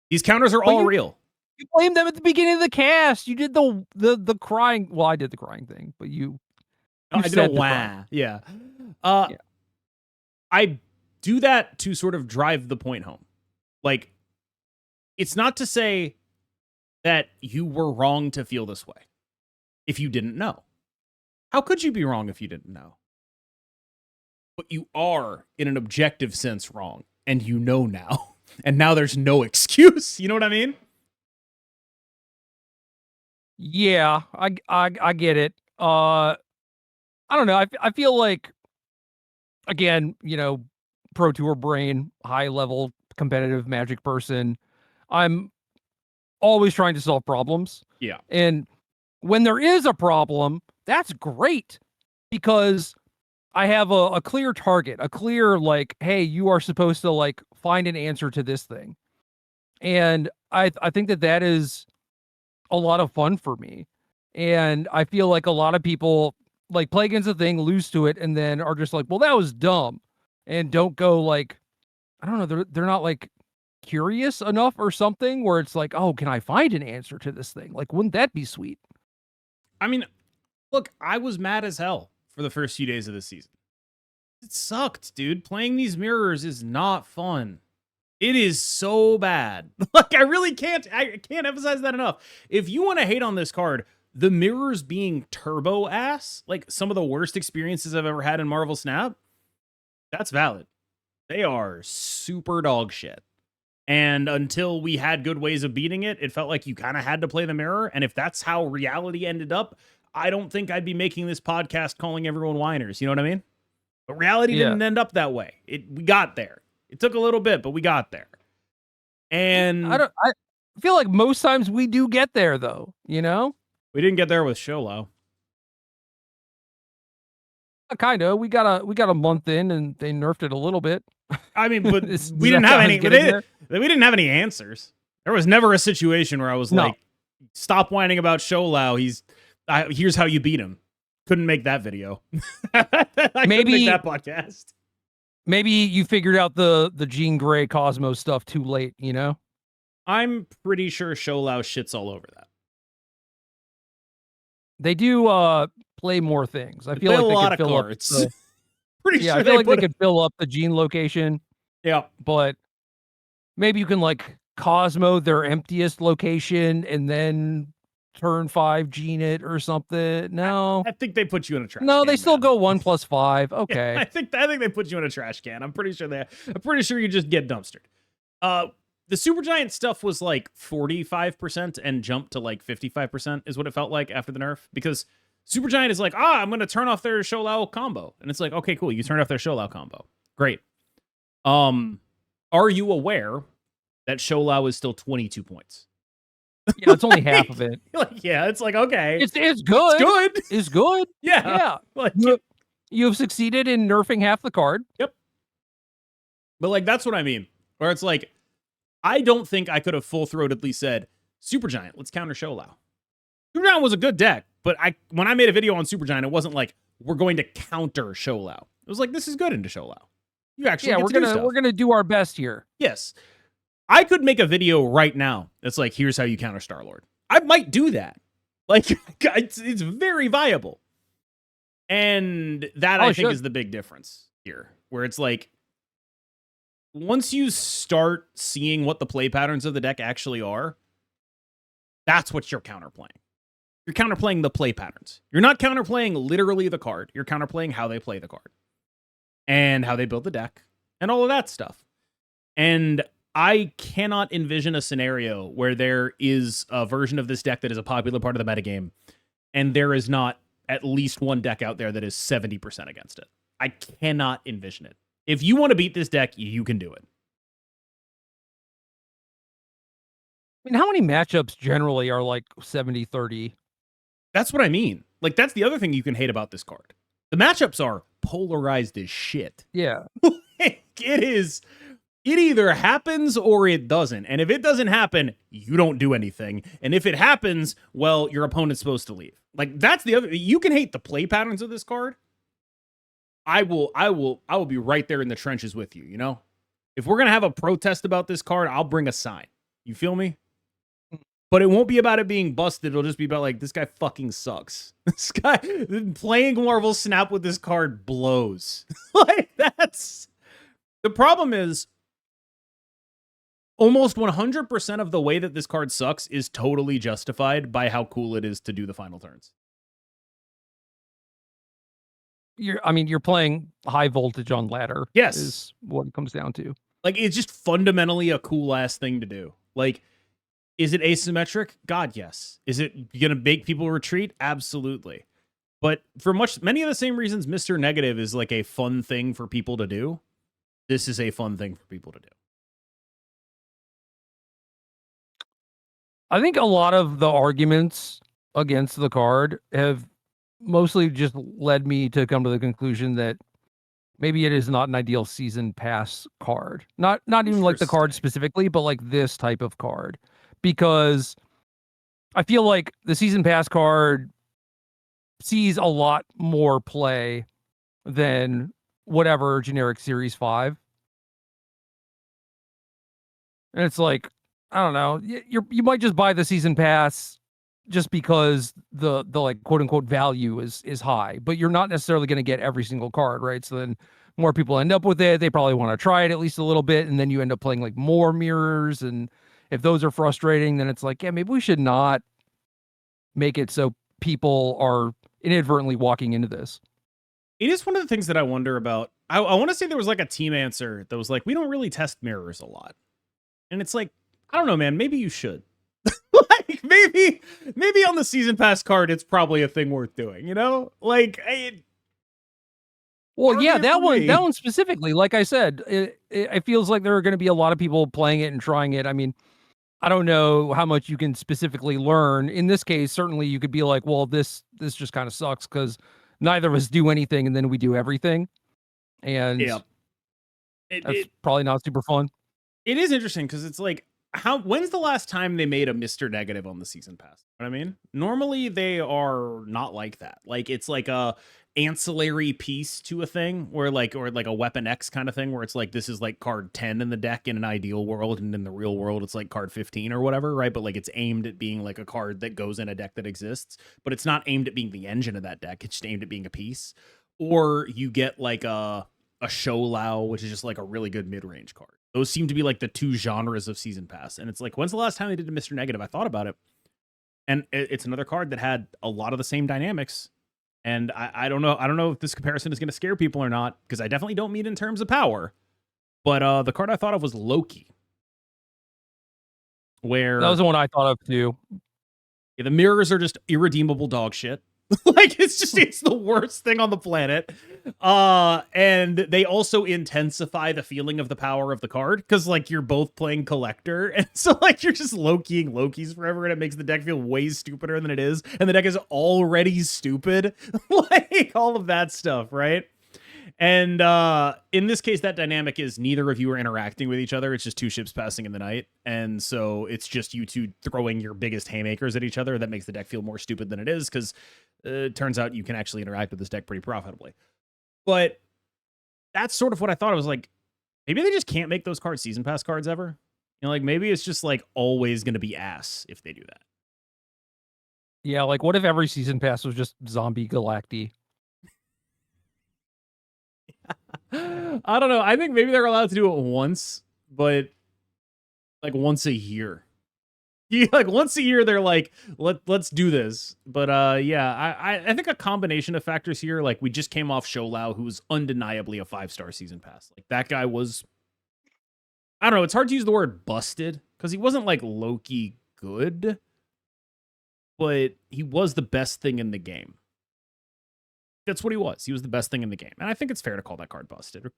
These counters are all real. You blamed them at the beginning of the cast. You did the crying. Well, I did the crying thing, but I did a wah. Yeah. I do that to sort of drive the point home. Like, it's not to say that you were wrong to feel this way if you didn't know. How could you be wrong if you didn't know? But you are, in an objective sense, wrong. And you know now. And now there's no excuse. You know what I mean? Yeah, I get it. I don't know. I feel like again, Pro Tour brain, high level competitive Magic person. I'm always trying to solve problems. Yeah. And when there is a problem, that's great because I have a clear target, a clear like, hey, you are supposed to like find an answer to this thing. And I think that is a lot of fun for me. And I feel like a lot of people like play against a thing, lose to it, and then are just like, well, that was dumb. And don't go like, I don't know, they're not like curious enough or something where it's like, oh, can I find an answer to this thing? Like, wouldn't that be sweet? I mean, look, I was mad as hell for the first few days of the season. It sucked, dude. Playing these mirrors is not fun. It is so bad. Like, I can't emphasize that enough. If you want to hate on this card, the mirrors being turbo ass, like some of the worst experiences I've ever had in Marvel Snap, that's valid. They are super dog shit. And until we had good ways of beating it, it felt like you kind of had to play the mirror. And if that's how reality ended up, I don't think I'd be making this podcast calling everyone whiners. You know what I mean? But reality didn't end up that way. We got there. It took a little bit, but we got there. And I feel like most times we do get there, though. We didn't get there with Sholau. Kind of. We got a month in, and they nerfed it a little bit. I mean, but we didn't have any. We didn't have any answers. There was never a situation where I was like, "Stop whining about Sholau. Here's how you beat him." Couldn't make that video. Couldn't make that podcast. Maybe you figured out the Jean Grey Cosmos stuff too late. I'm pretty sure Sholau shits all over that. They do play more things. I feel like they could fill cards. Up. Pretty sure I feel like they could fill up the Gene location. Yeah, but maybe you can like Cosmo their emptiest location and then turn 5 Gene it or something. No, I think they put you in a trash. No, can, they still man. go 1+5. Okay, yeah, I think they put you in a trash can. I'm pretty sure you just get dumpstered. The Supergiant stuff was like 45% and jumped to like 55% is what it felt like after the nerf, because Supergiant is like, I'm going to turn off their Sholau combo. And it's like, okay, cool. You turned off their Sholau combo. Great. Are you aware that Sholau is still 22 points? Yeah, it's only half of it. Yeah, it's like, okay. It's good. It's good. It's good. Yeah. Like, you have succeeded in nerfing half the card. Yep. But like, that's what I mean. Where it's like, I don't think I could have full-throatedly said, Supergiant, let's counter Sholau. Supergiant was a good deck, but when I made a video on Supergiant, it wasn't like, we're going to counter Sholau. It was like, this is good into Sholau. You actually we're gonna do our best here. Yes. I could make a video right now that's like, here's how you counter Star-Lord. I might do that. Like, it's very viable. And that, I think, is the big difference here, where it's like, once you start seeing what the play patterns of the deck actually are, that's what you're counterplaying. You're counterplaying the play patterns. You're not counterplaying literally the card. You're counterplaying how they play the card and how they build the deck and all of that stuff. And I cannot envision a scenario where there is a version of this deck that is a popular part of the metagame, and there is not at least one deck out there that is 70% against it. I cannot envision it. If you want to beat this deck, you can do it. I mean, how many matchups generally are like 70-30? That's what I mean. Like, that's the other thing you can hate about this card. The matchups are polarized as shit. Yeah. It either happens or it doesn't. And if it doesn't happen, you don't do anything. And if it happens, well, your opponent's supposed to leave. Like, that's the other. You can hate the play patterns of this card. I will be right there in the trenches with you, you know? If we're going to have a protest about this card, I'll bring a sign. You feel me? But it won't be about it being busted. It'll just be about, like, this guy fucking sucks. This guy, playing Marvel Snap with this card blows. Like, that's... The problem is, almost 100% of the way that this card sucks is totally justified by how cool it is to do the final turns. You're playing high voltage on ladder. Yes. Is what it comes down to. Like, it's just fundamentally a cool-ass thing to do. Like, is it asymmetric? God, yes. Is it going to make people retreat? Absolutely. But for many of the same reasons, Mr. Negative is like a fun thing for people to do. This is a fun thing for people to do. I think a lot of the arguments against the card have mostly just led me to come to the conclusion that maybe it is not an ideal season pass card. Not even like the card specifically, but like this type of card. Because I feel like the season pass card sees a lot more play than whatever generic Series 5. And it's like, I don't know, you might just buy the season pass just because the like quote unquote value is high, but you're not necessarily going to get every single card, right? So then more people end up with it. They probably want to try it at least a little bit, and then you end up playing like more mirrors. And if those are frustrating, then it's like, yeah, maybe we should not make it so people are inadvertently walking into this. It is one of the things that I wonder about. I want to say there was like a team answer that was like, we don't really test mirrors a lot. And it's like, I don't know, man, maybe you should. Like maybe on the season pass card, it's probably a thing worth doing, you know? Like, well, yeah, that one specifically, like I said, it feels like there are going to be a lot of people playing it and trying it. I mean, I don't know how much you can specifically learn. In this case, certainly you could be like, well, this just kind of sucks because neither of us do anything and then we do everything. And yeah, that's probably not super fun. It is interesting because it's like, when's the last time they made a Mr. Negative on the season pass? You know what I mean? Normally they are not like that. Like it's like a ancillary piece to a thing or like a Weapon X kind of thing where it's like, this is like card 10 in the deck in an ideal world, and in the real world it's like card 15 or whatever, right? But like it's aimed at being like a card that goes in a deck that exists, but it's not aimed at being the engine of that deck. It's just aimed at being a piece. Or you get like a Show Lao, which is just like a really good mid-range card. Those seem to be like the two genres of season pass. And it's like, when's the last time they did a Mr. Negative? I thought about it. And it's another card that had a lot of the same dynamics. And I don't know if this comparison is going to scare people or not, because I definitely don't mean in terms of power. But the card I thought of was Loki. Where that was the one I thought of too. Yeah, the mirrors are just irredeemable dog shit. Like it's the worst thing on the planet. And they also intensify the feeling of the power of the card because like you're both playing collector, and so like you're just Lokiing Lokis forever, and it makes the deck feel way stupider than it is, and the deck is already stupid. Like all of that stuff, right? And in this case, that dynamic is neither of you are interacting with each other. It's just two ships passing in the night. And so it's just you two throwing your biggest haymakers at each other. That makes the deck feel more stupid than it is, because it turns out you can actually interact with this deck pretty profitably. But that's sort of what I thought. I was like, maybe they just can't make those cards season pass cards ever. You know, like maybe it's just like always going to be ass if they do that. Yeah, like what if every season pass was just Zombie Galacti? I don't know. I think maybe they're allowed to do it once, but like once a year. Yeah, like once a year they're like, let's do this. But yeah, I think a combination of factors here. Like we just came off Show Lao, who was undeniably a 5-star season pass. Like that guy was, I don't know, it's hard to use the word busted because he wasn't like Loki good, but he was the best thing in the game. That's what he was. He was the best thing in the game. And I think it's fair to call that card busted,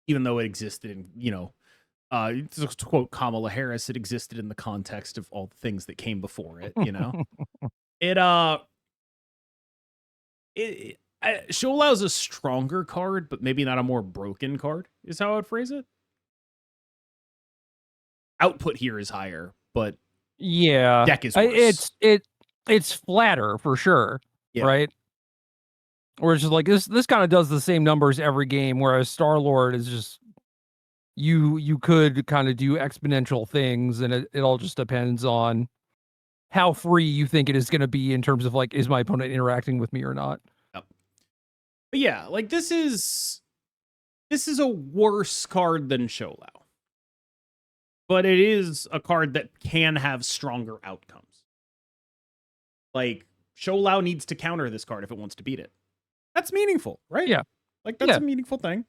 even though it existed in, you know, to quote Kamala Harris, it existed in the context of all the things that came before it, you know? Show Lao's a stronger card, but maybe not a more broken card, is how I would phrase it. Output here is higher, but yeah, deck is worse. It's flatter for sure, yeah. Right? Where it's just like this kind of does the same numbers every game, whereas Star-Lord is just you could kind of do exponential things, and it all just depends on how free you think it is going to be in terms of like, is my opponent interacting with me or not? Yep. But yeah, like this is a worse card than Show Lao, but it is a card that can have stronger outcomes. Like Show Lao needs to counter this card if it wants to beat it. That's meaningful, right? Yeah. Like that's a meaningful thing.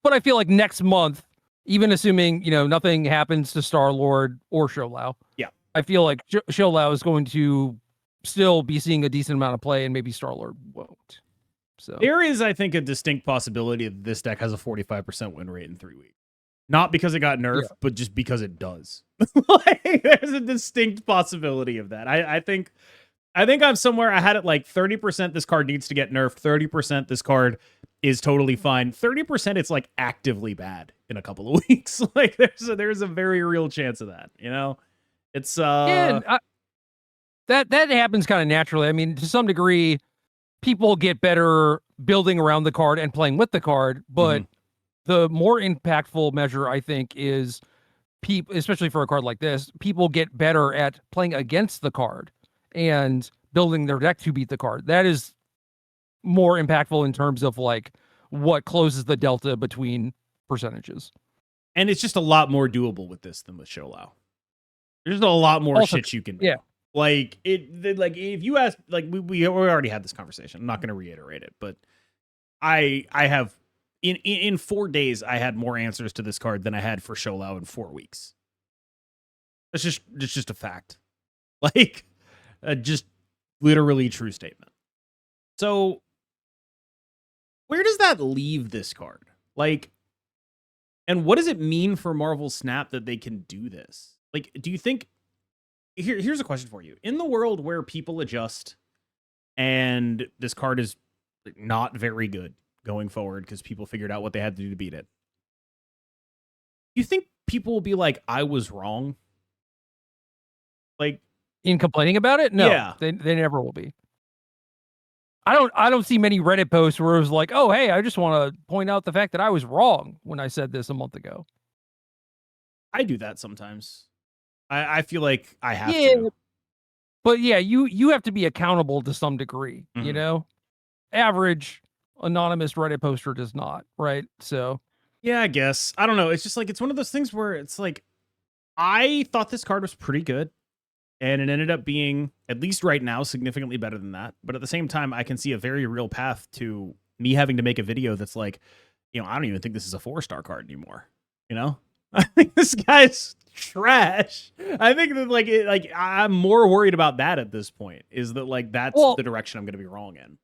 But I feel like next month, even assuming, you know, nothing happens to Star-Lord or Show Lao. Yeah. I feel like Show Lao is going to still be seeing a decent amount of play, and maybe Star-Lord won't. So there is, I think, a distinct possibility that this deck has a 45% win rate in 3 weeks. Not because it got nerfed, but just because it does. Like, there's a distinct possibility of that. I think I'm somewhere. I had it like 30% this card needs to get nerfed, 30% this card is totally fine, 30% it's like actively bad in a couple of weeks. Like there's a very real chance of that, you know? It's that happens kind of naturally. I mean, to some degree, people get better building around the card and playing with the card, but the more impactful measure, I think, is people, especially for a card like this, people get better at playing against the card and building their deck to beat the card. That is more impactful in terms of like what closes the delta between percentages. And it's just a lot more doable with this than with Sholau. There's a lot more shit you can do. Yeah. Like if you ask, like we already had this conversation. I'm not going to reiterate it, but I have in 4 days I had more answers to this card than I had for Sholau in 4 weeks. It's just a fact. Like just literally true statement. So where does that leave this card? Like, and what does it mean for Marvel Snap that they can do this? Like, do you think here's a question for you. In the world where people adjust and this card is not very good going forward because people figured out what they had to do to beat it, you think people will be like, I was wrong? Like, in complaining about it? No, yeah. they never will be. I don't see many Reddit posts where it was like, oh, hey, I just want to point out the fact that I was wrong when I said this a month ago. I do that sometimes. I feel like I have to. But yeah, you have to be accountable to some degree, you know? Average anonymous Reddit poster does not, right? So yeah, I guess. I don't know. It's just like, it's one of those things where it's like, I thought this card was pretty good. And it ended up being, at least right now, significantly better than that. But at the same time, I can see a very real path to me having to make a video that's like, you know, I don't even think this is a 4-star card anymore. You know? I think this guy's trash. I think that I'm more worried about that at this point, is that like that's the direction I'm going to be wrong in.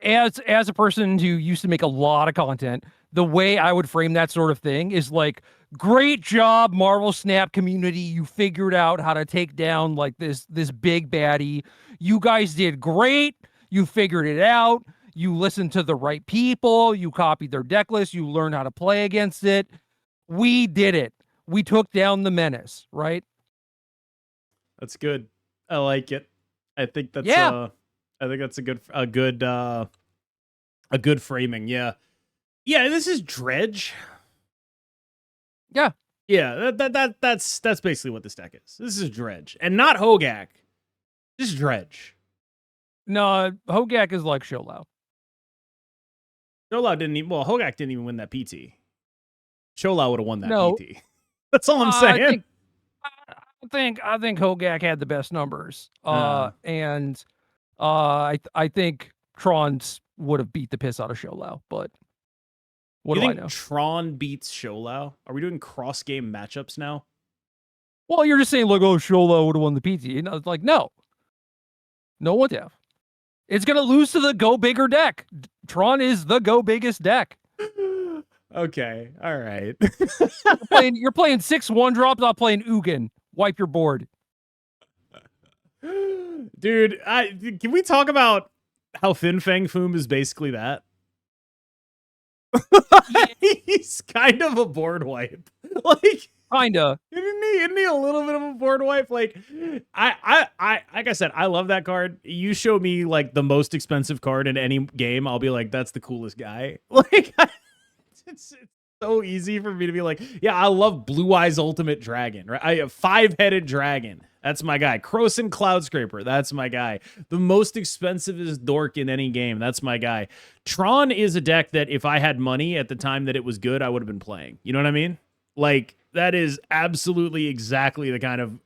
As a person who used to make a lot of content, the way I would frame that sort of thing is like, great job, Marvel Snap community. You figured out how to take down like this big baddie. You guys did great. You figured it out. You listened to the right people. You copied their deck list. You learned how to play against it. We did it. We took down the menace, right? That's good. I like it. I think that's I think that's a good framing. Yeah. Yeah, this is Dredge. Yeah. Yeah, that's basically what this deck is. This is Dredge. And not Hogak. Just Dredge. No, Hogak is like Sholau. Hogak didn't even win that PT. Sholau would have won that PT. That's all I'm saying. I think Hogak had the best numbers. And I think Tron's would have beat the piss out of Sholau, but what do I know? Tron beats Sholau? Are we doing cross game matchups now? Well, you're just saying like, oh, Sholau would have won the PT. And I was like, no one have. It's gonna lose to the go bigger deck. Tron is the go biggest deck. Okay, all right. You're playing 6 1-drops. I'm playing Ugin. Wipe your board, dude. Can we talk about how Fin Fang Foom is basically that? He's kind of a board wipe. Like, kinda. Isn't he a little bit of a board wipe? Like, I like I said, I love that card. You show me like the most expensive card in any game, I'll be like, that's the coolest guy. Like, it's so easy for me to be like, yeah, I love Blue Eyes Ultimate Dragon, right? I have 5-headed dragon. That's my guy. Croson Cloudscraper. That's my guy. The most expensive is Dork in any game. That's my guy. Tron is a deck that if I had money at the time that it was good, I would have been playing. You know what I mean? Like, that is absolutely exactly the kind of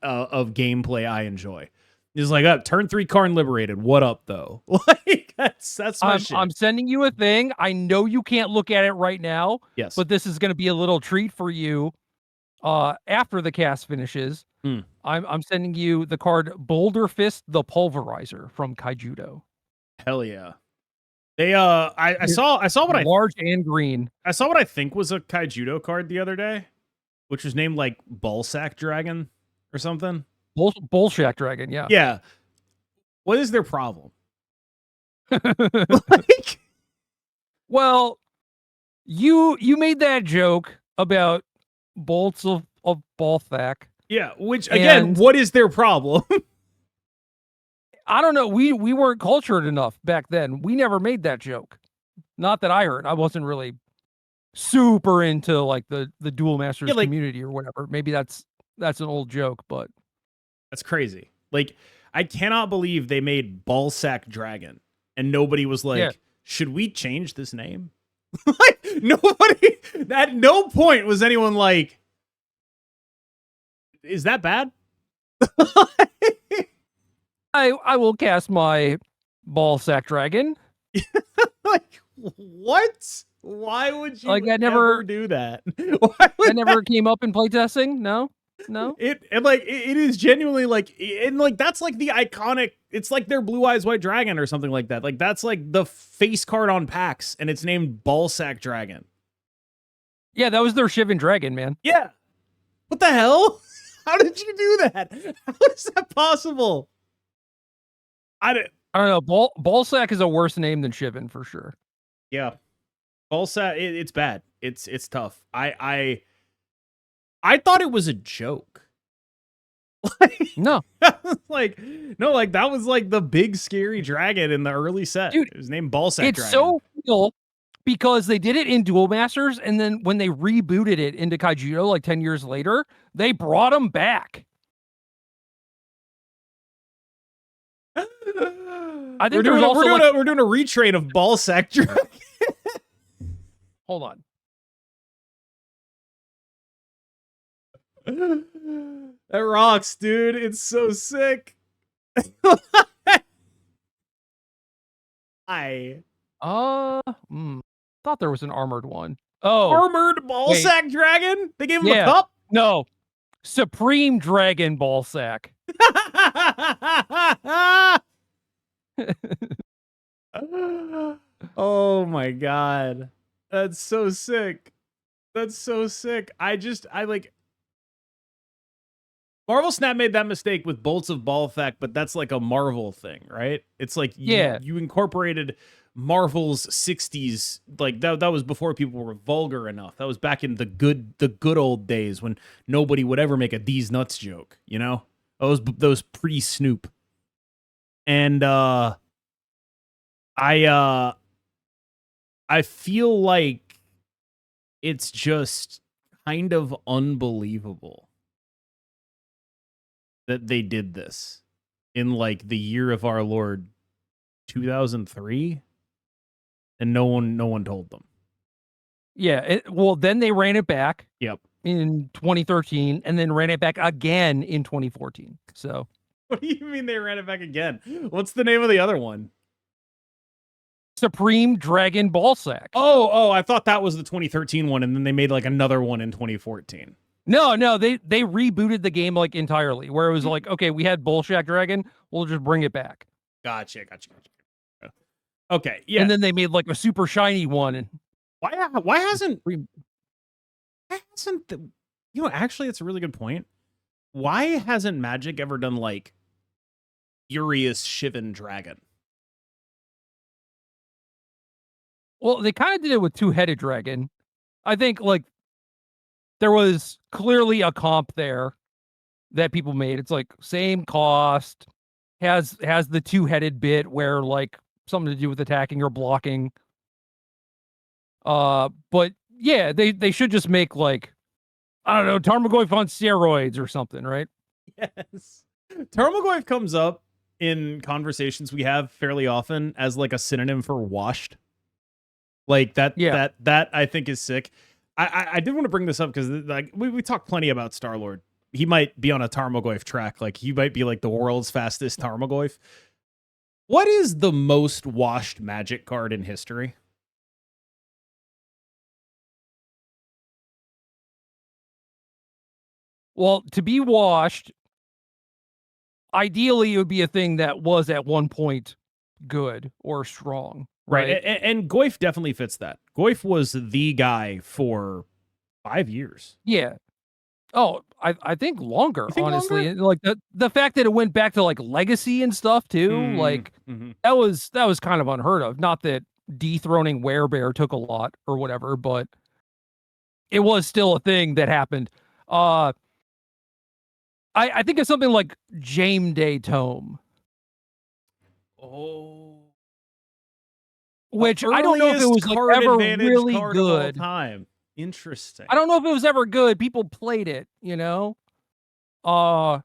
gameplay I enjoy. It's like, turn 3 Karn Liberated. What up, though? Like, that's my shit. I'm sending you a thing. I know you can't look at it right now. Yes. But this is going to be a little treat for you. after the cast finishes, Hmm. I'm sending you the card Boulder Fist the Pulverizer from Kaijudo. Hell yeah. They I saw what large and green. I saw what I think was a Kaijudo card the other day, which was named like Ballsack Dragon or something. Bullshack Dragon, yeah. Yeah. What is their problem? Like, well, you made that joke about bolts of Balthak. Yeah, which again, what is their problem? I don't know. We weren't cultured enough back then. We never made that joke. Not that I heard. I wasn't really super into like the Duel Masters community or whatever. Maybe that's an old joke, but that's crazy. Like, I cannot believe they made Ballsack Dragon and nobody was like, should we change this name? Like, nobody, at no point was anyone like, is that bad? I will cast my Ballsack Dragon. Like, what? Why would you like that never do that? That never came up in playtesting? No? It is genuinely like, and like that's like the iconic, it's like their Blue Eyes White Dragon or something like that. Like that's like the face card on packs and it's named Ballsack Dragon. Yeah, that was their Shivan Dragon, man. Yeah. What the hell? How did you do that? How is that possible? I don't know. Ballsack is a worse name than Shivan for sure. Yeah. Ballsack, it's bad. It's tough. I thought it was a joke. No. like that was like the big scary dragon in the early set. Dude, it was named Ballsack Dragon. It's so cool because they did it in Duel Masters, and then when they rebooted it into Kaijudo like 10 years later, they brought them back. I think we're doing a retrain of Ballsack Dragon. Hold on. That rocks, dude. It's so sick. Thought there was an armored one. Oh, armored Ballsack Dragon? They gave him a cup? No. Supreme Dragon Ballsack. Oh my god. That's so sick. That's so sick. I like Marvel Snap made that mistake with Bolts of Balthak, but that's like a Marvel thing, right? It's like you incorporated Marvel's 60s, like that was before people were vulgar enough. That was back in the good old days when nobody would ever make a These Nuts joke, you know? Those pre-Snoop. And I feel like it's just kind of unbelievable that they did this in like the year of our Lord 2003 and no one told them. Yeah, well then they ran it back. Yep. In 2013 and then ran it back again in 2014. So what do you mean they ran it back again? What's the name of the other one? Supreme Dragon Ballsack. Oh, I thought that was the 2013 one, and then they made like another one in 2014. No, they rebooted the game like entirely, where it was like, okay, we had Bullshack Dragon, we'll just bring it back. Gotcha. Okay, yeah. And then they made like a super shiny one. And why hasn't actually it's a really good point. Why hasn't Magic ever done like Furious Shivan Dragon? Well, they kind of did it with Two-Headed Dragon. I think like there was clearly a comp there that people made. It's like same cost, has the two-headed bit where like something to do with attacking or blocking. But yeah, they should just make like, I don't know, Tarmogoyf on steroids or something, right? Yes. Tarmogoyf comes up in conversations we have fairly often as like a synonym for washed. Like that I think is sick. I did want to bring this up because like we talked plenty about Star-Lord. He might be on a Tarmogoyf track. Like he might be like the world's fastest Tarmogoyf. What is the most washed Magic card in history? Well, to be washed, ideally it would be a thing that was at one point good or strong. Right. And Goyf definitely fits that. Goyf was the guy for 5 years. Yeah. Oh, I think longer, honestly. Longer? Like the fact that it went back to like legacy and stuff too, like that was kind of unheard of. Not that dethroning Werebear took a lot or whatever, but it was still a thing that happened. I think it's something like Jame Day Tome. Oh. Which I don't know if it was like ever really good. Time. Interesting. I don't know if it was ever good. People played it, you know? Cards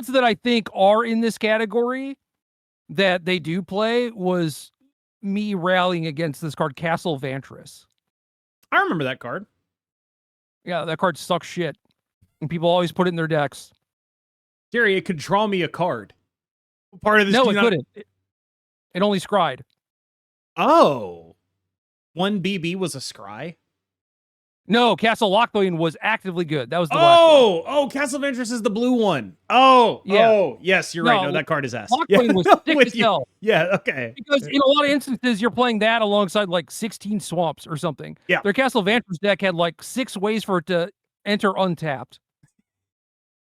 that I think are in this category that they do play was me rallying against this card, Castle Vantress. I remember that card. Yeah, that card sucks shit. And people always put it in their decks. Gerry, it could draw me a card. Part of this. No, it couldn't. It only scryed. Oh. 1 BB was a scry? No, Castle Lochthwain was actively good. That was the Castle Vantress is the blue one. Yes, you're right. No, that card is ass. Lochthwain was sick as hell. Yeah, okay. Because in a lot of instances, you're playing that alongside like 16 swamps or something. Yeah. Their Castle Vantress deck had like 6 ways for it to enter untapped.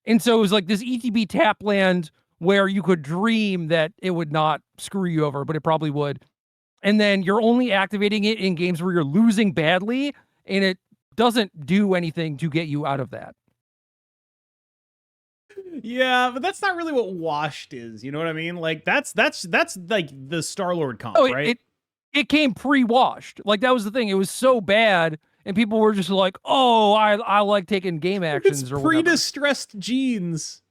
And so it was like this ETB tap land where you could dream that it would not screw you over, but it probably would. And then you're only activating it in games where you're losing badly, and it doesn't do anything to get you out of that. Yeah, but that's not really what washed is. You know what I mean? Like that's like the Star-Lord comp, right? It came pre-washed. Like that was the thing. It was so bad, and people were just like, "Oh, I like taking game actions it's or whatever." Pre-distressed jeans.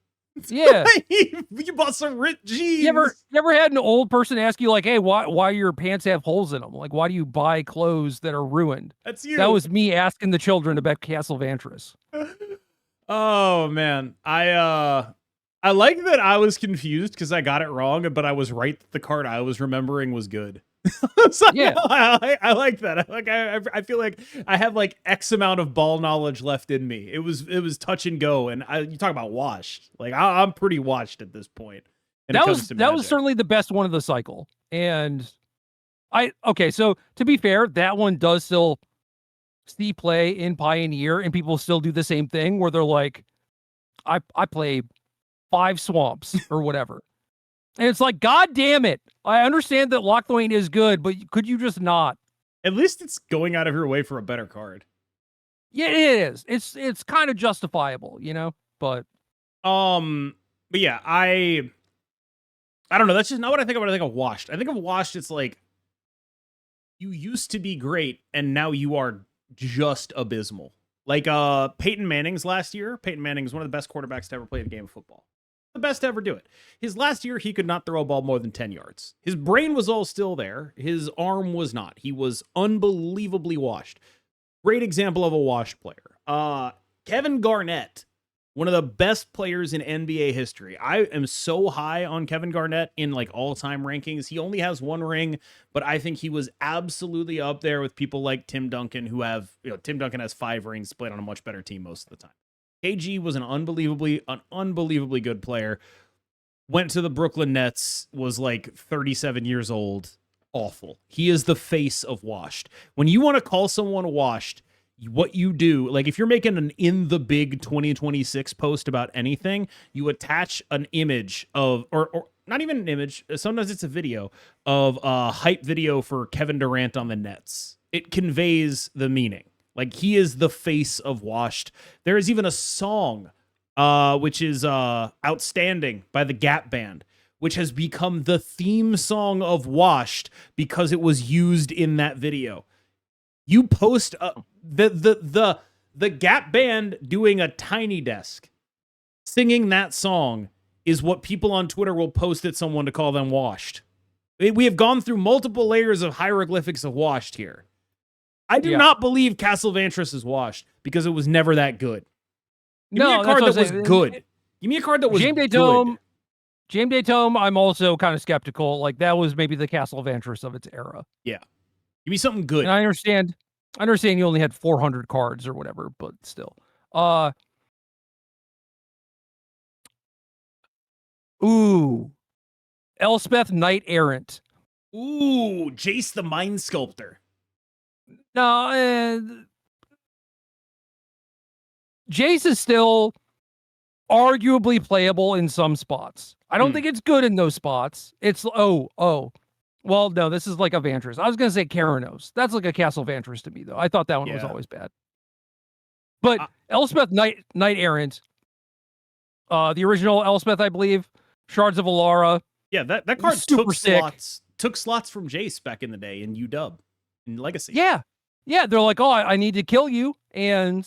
Yeah, you bought some ripped jeans. You ever had an old person ask you like, "Hey, why your pants have holes in them? Like, why do you buy clothes that are ruined?" That's you. That was me asking the children about Castle Vantress. Oh man, I like that I was confused because I got it wrong, but I was right that the card I was remembering was good. So, yeah, I like that. I feel like I have like X amount of ball knowledge left in me. It was touch and go, and you talk about washed. Like I'm pretty washed at this point. That was certainly the best one of the cycle. And so to be fair, that one does still see play in Pioneer, and people still do the same thing where they're like, I play 5 swamps or whatever. And it's like, God damn it. I understand that Lochthwain is good, but could you just not? At least it's going out of your way for a better card. Yeah, it is. It's kind of justifiable, you know? But yeah, I don't know. That's just not what I think of when I think of washed. I think of washed, it's like you used to be great and now you are just abysmal. Like Peyton Manning's last year. Peyton Manning is one of the best quarterbacks to ever play the game of football. The best to ever do it. His last year, he could not throw a ball more than 10 yards. His brain was all still there. His arm was not. He was unbelievably washed. Great example of a washed player. Kevin Garnett, one of the best players in NBA history. I am so high on Kevin Garnett in like all-time rankings. He only has 1 ring, but I think he was absolutely up there with people like Tim Duncan who have, Tim Duncan has 5 rings, played on a much better team most of the time. KG was an unbelievably good player. Went to the Brooklyn Nets, was like 37 years old. Awful. He is the face of washed. When you want to call someone washed, what you do, like if you're making an In the Big 2026 post about anything, you attach an image of, or not even an image, sometimes it's a video of a hype video for Kevin Durant on the Nets. It conveys the meaning. Like, he is the face of washed. There is even a song, which is Outstanding by the Gap Band, which has become the theme song of washed because it was used in that video. You post the Gap Band doing a Tiny Desk, singing that song is what people on Twitter will post at someone to call them washed. We have gone through multiple layers of hieroglyphics of washed here. I do not believe Castle Vantress is washed because it was never that good. Give me a card that was good. Give me a card that was good. Jame Day Tome, I'm also kind of skeptical. Like, that was maybe the Castle Vantress of its era. Yeah. Give me something good. And I understand you only had 400 cards or whatever, but still. Ooh, Elspeth Knight Errant. Ooh, Jace the Mind Sculptor. No, Jace is still arguably playable in some spots. I don't think it's good in those spots. It's well, no, this is like a Vantress. I was gonna say Keranos. That's like a Castle Vantress to me, though. I thought that one was always bad. But Elspeth Knight Errant, the original Elspeth, I believe, Shards of Alara. Yeah, that card took slots from Jace back in the day in UW in Legacy. Yeah, they're like, oh, I need to kill you, and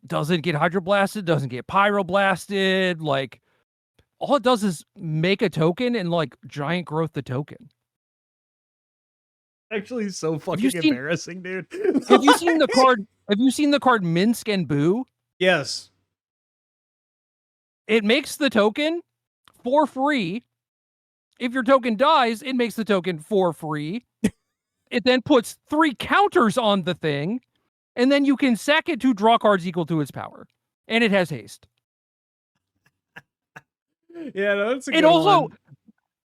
doesn't get hydroblasted, doesn't get pyroblasted. Like, all it does is make a token and like giant growth the token. Actually, so fucking embarrassing, dude. Have you seen the card? Have you seen the card Minsk and Boo? Yes. It makes the token for free. If your token dies, it makes the token for free. It then puts 3 counters on the thing, and then you can sack it to draw cards equal to its power. And it has haste. Yeah, that's a good and also, one.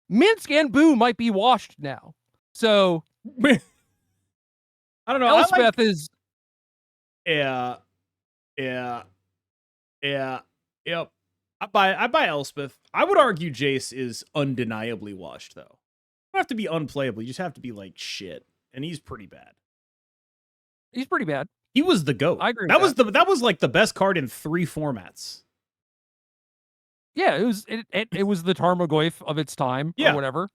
Minsk and Boo might be washed now. So I don't know. Elspeth is. Yeah. Yep. I buy Elspeth. I would argue Jace is undeniably washed, though. You don't have to be unplayable. You just have to be like shit, and he's pretty bad. He's pretty bad. He was the GOAT. I agree. That was like the best card in 3 formats. Yeah, it was the Tarmogoyf of its time, or whatever.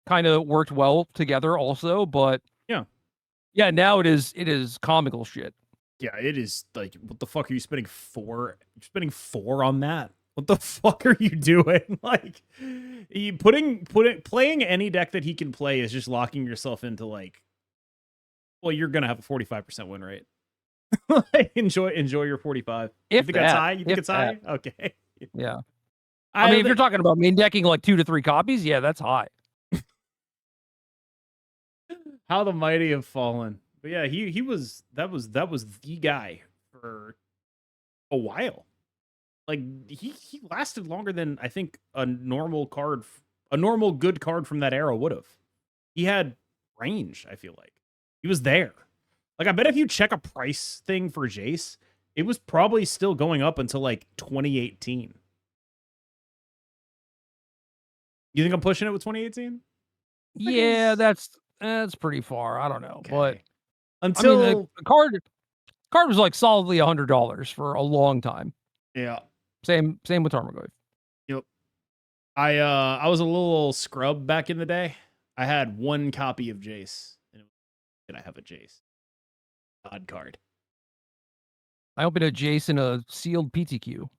Kind of worked well together, also, but now it is comical shit. Yeah, it is like, what the fuck are you spending 4? You're spending 4 on that? What the fuck are you doing? Like, playing any deck that he can play is just locking yourself into like, well, you're gonna have a 45% win rate. enjoy your 45. You think that's high? You think it's high? Okay. Yeah. I mean, if you're talking about main decking like 2 to 3 copies, yeah, that's high. How the mighty have fallen. But yeah, he was that was the guy for a while. Like he lasted longer than I think a normal good card from that era would have. He had range, I feel like. He was there. Like, I bet if you check a price thing for Jace, it was probably still going up until like 2018. You think I'm pushing it with 2018? Yeah, that's pretty far. I don't know, okay. But until I mean, the card was like solidly $100 for a long time. Yeah. Same with Tarmogoyf. Yep. I was a little scrub back in the day. I had 1 copy of Jace. Did I have a Jace? Odd card. I opened a Jace in a sealed PTQ.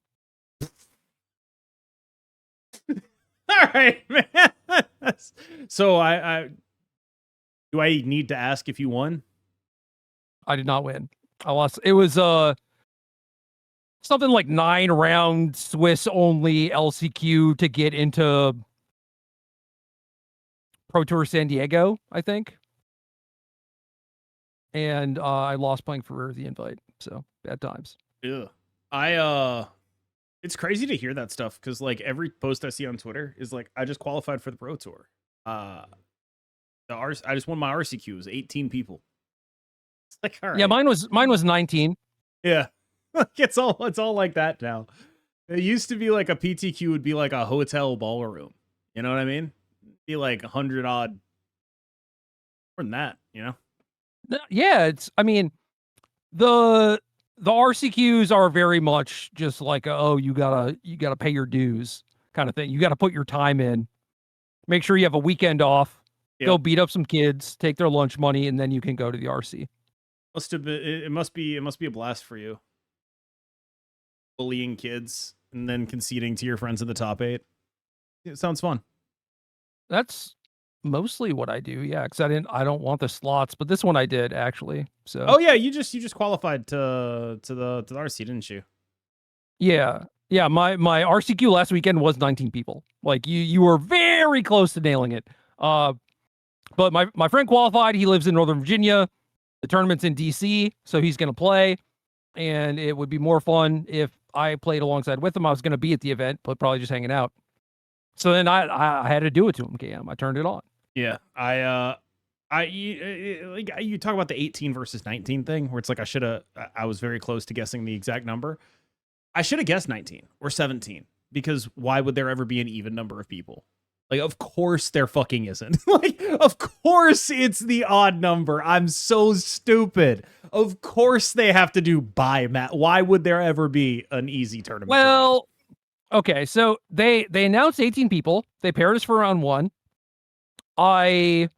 All right, man. So do I need to ask if you won? I did not win. I lost. It was something like 9-round Swiss only LCQ to get into Pro Tour San Diego, I think. And I lost playing for the invite. So bad times. Yeah. It's crazy to hear that stuff because like every post I see on Twitter is like, I just qualified for the Pro Tour. I just won my RCQ. It was 18 people. It's like, all right. Yeah, mine was 19. Yeah. it's all like that now. It used to be like a PTQ would be like a hotel ballroom. You know what I mean? It'd be like 100 odd. More than that, you know? Yeah, I mean, the RCQs are very much just like you gotta pay your dues kind of thing. You gotta put your time in. Make sure you have a weekend off. Yep. Go beat up some kids, take their lunch money, and then you can go to the RC. It must be a blast for you. Bullying kids and then conceding to your friends in the top 8. It sounds fun. That's mostly what I do, yeah, because I don't want the slots, but this one I did actually. So yeah, you just qualified to the RC, didn't you? Yeah, my RCQ last weekend was 19 people. Like you were very close to nailing it. But my friend qualified. He lives in Northern Virginia. The tournament's in DC, so he's gonna play. and it would be more fun if I played alongside with him. I was going to be at the event, but probably just hanging out. So then I had to do it to him, KM. I turned it on. Yeah, you talk about the 18 versus 19 thing, where it's like I was very close to guessing the exact number. I should have guessed 19 or 17, because why would there ever be an even number of people? Like, of course there fucking isn't. Like, of course it's the odd number. I'm so stupid. Of course they have to do by mat. Why would there ever be an easy tournament? Well, okay, so they announced 18 people. They paired us for round 1. I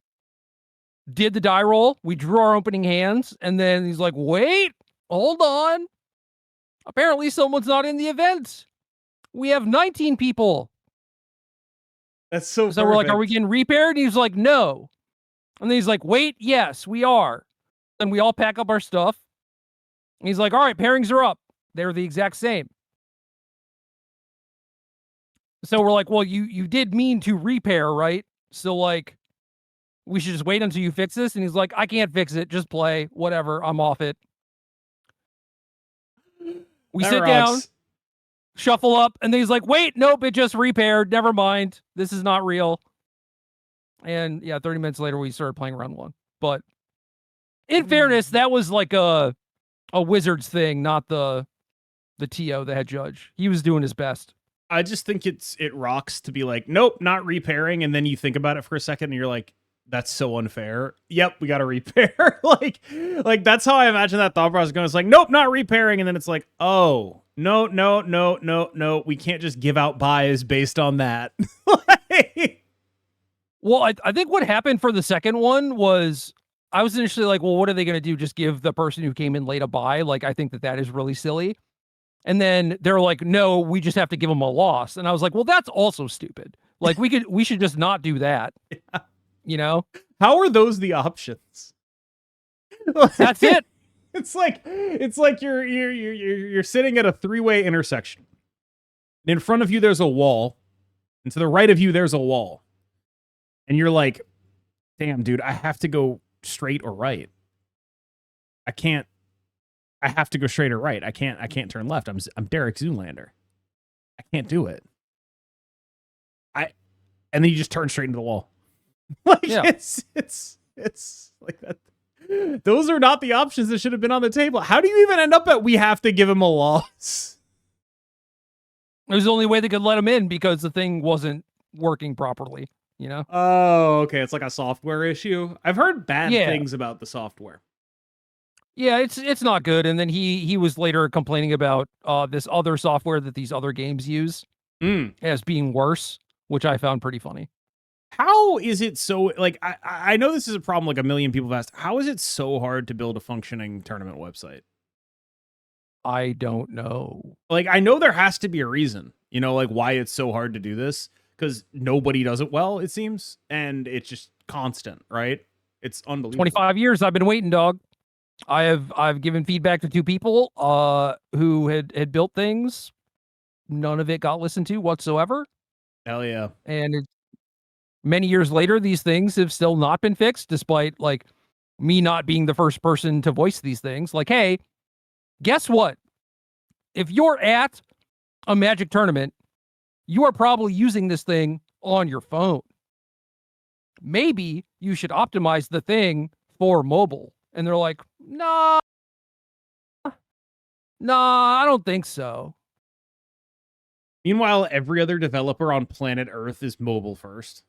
did the die roll. We drew our opening hands, and then he's like, wait, hold on. Apparently someone's not in the event. We have 19 people. That's so So we're like, are we getting repaired? And he's like, no. And then he's like, wait, yes, we are. Then we all pack up our stuff. And he's like, all right, pairings are up. They're the exact same. So we're like, well, you did mean to repair, right? So like, we should just wait until you fix this. And he's like, I can't fix it. Just play. Whatever. I'm off it. We sit down, shuffle up, and then he's like, wait, nope, it just repaired. Never mind. This is not real. And yeah, 30 minutes later, we started playing round 1. But in fairness, that was like a Wizards thing, not the TO, the head judge. He was doing his best. I just think it rocks to be like, nope, not repairing. And then you think about it for a second and you're like, that's so unfair. Yep, we got to repair. like that's how I imagine that thought process going. It's like, nope, not repairing. And then it's like, oh, no. We can't just give out buys based on that. Well, I think what happened for the second one was I was initially like, well, what are they going to do? Just give the person who came in late a buy? Like, I think that is really silly. And then they're like, no, we just have to give them a loss. And I was like, well, that's also stupid. Like, we should just not do that. Yeah. You know? How are those the options? That's it. It's like you're sitting at a 3-way intersection. In front of you there's a wall, and to the right of you there's a wall. And you're like, damn, dude, I have to go straight or right. I have to go straight or right. I can't turn left. I'm Derek Zoolander. I can't do it. And then you just turn straight into the wall. Like, yeah. It's like that. Those are not the options that should have been on the table. How do you even end up at we have to give him a loss? It was the only way they could let him in because the thing wasn't working properly, you know? Oh, okay. It's like a software issue. I've heard bad things about the software. Yeah, it's not good. And then he was later complaining about this other software that these other games use as being worse, which I found pretty funny. How is it so, like, I know this is a problem like a million people have asked. How is it so hard to build a functioning tournament website? I don't know. Like, I know there has to be a reason, you know, like why it's so hard to do this, because nobody does it well, it seems, and it's just constant, right? It's unbelievable. 25 years I've been waiting, dog. I've given feedback to 2 people who had built things. None of it got listened to whatsoever. Hell yeah. And many years later, these things have still not been fixed, despite like me not being the first person to voice these things. Like, hey, guess what? If you're at a Magic tournament, you are probably using this thing on your phone. Maybe you should optimize the thing for mobile. And they're like, nah, I don't think so. Meanwhile, every other developer on planet Earth is mobile first.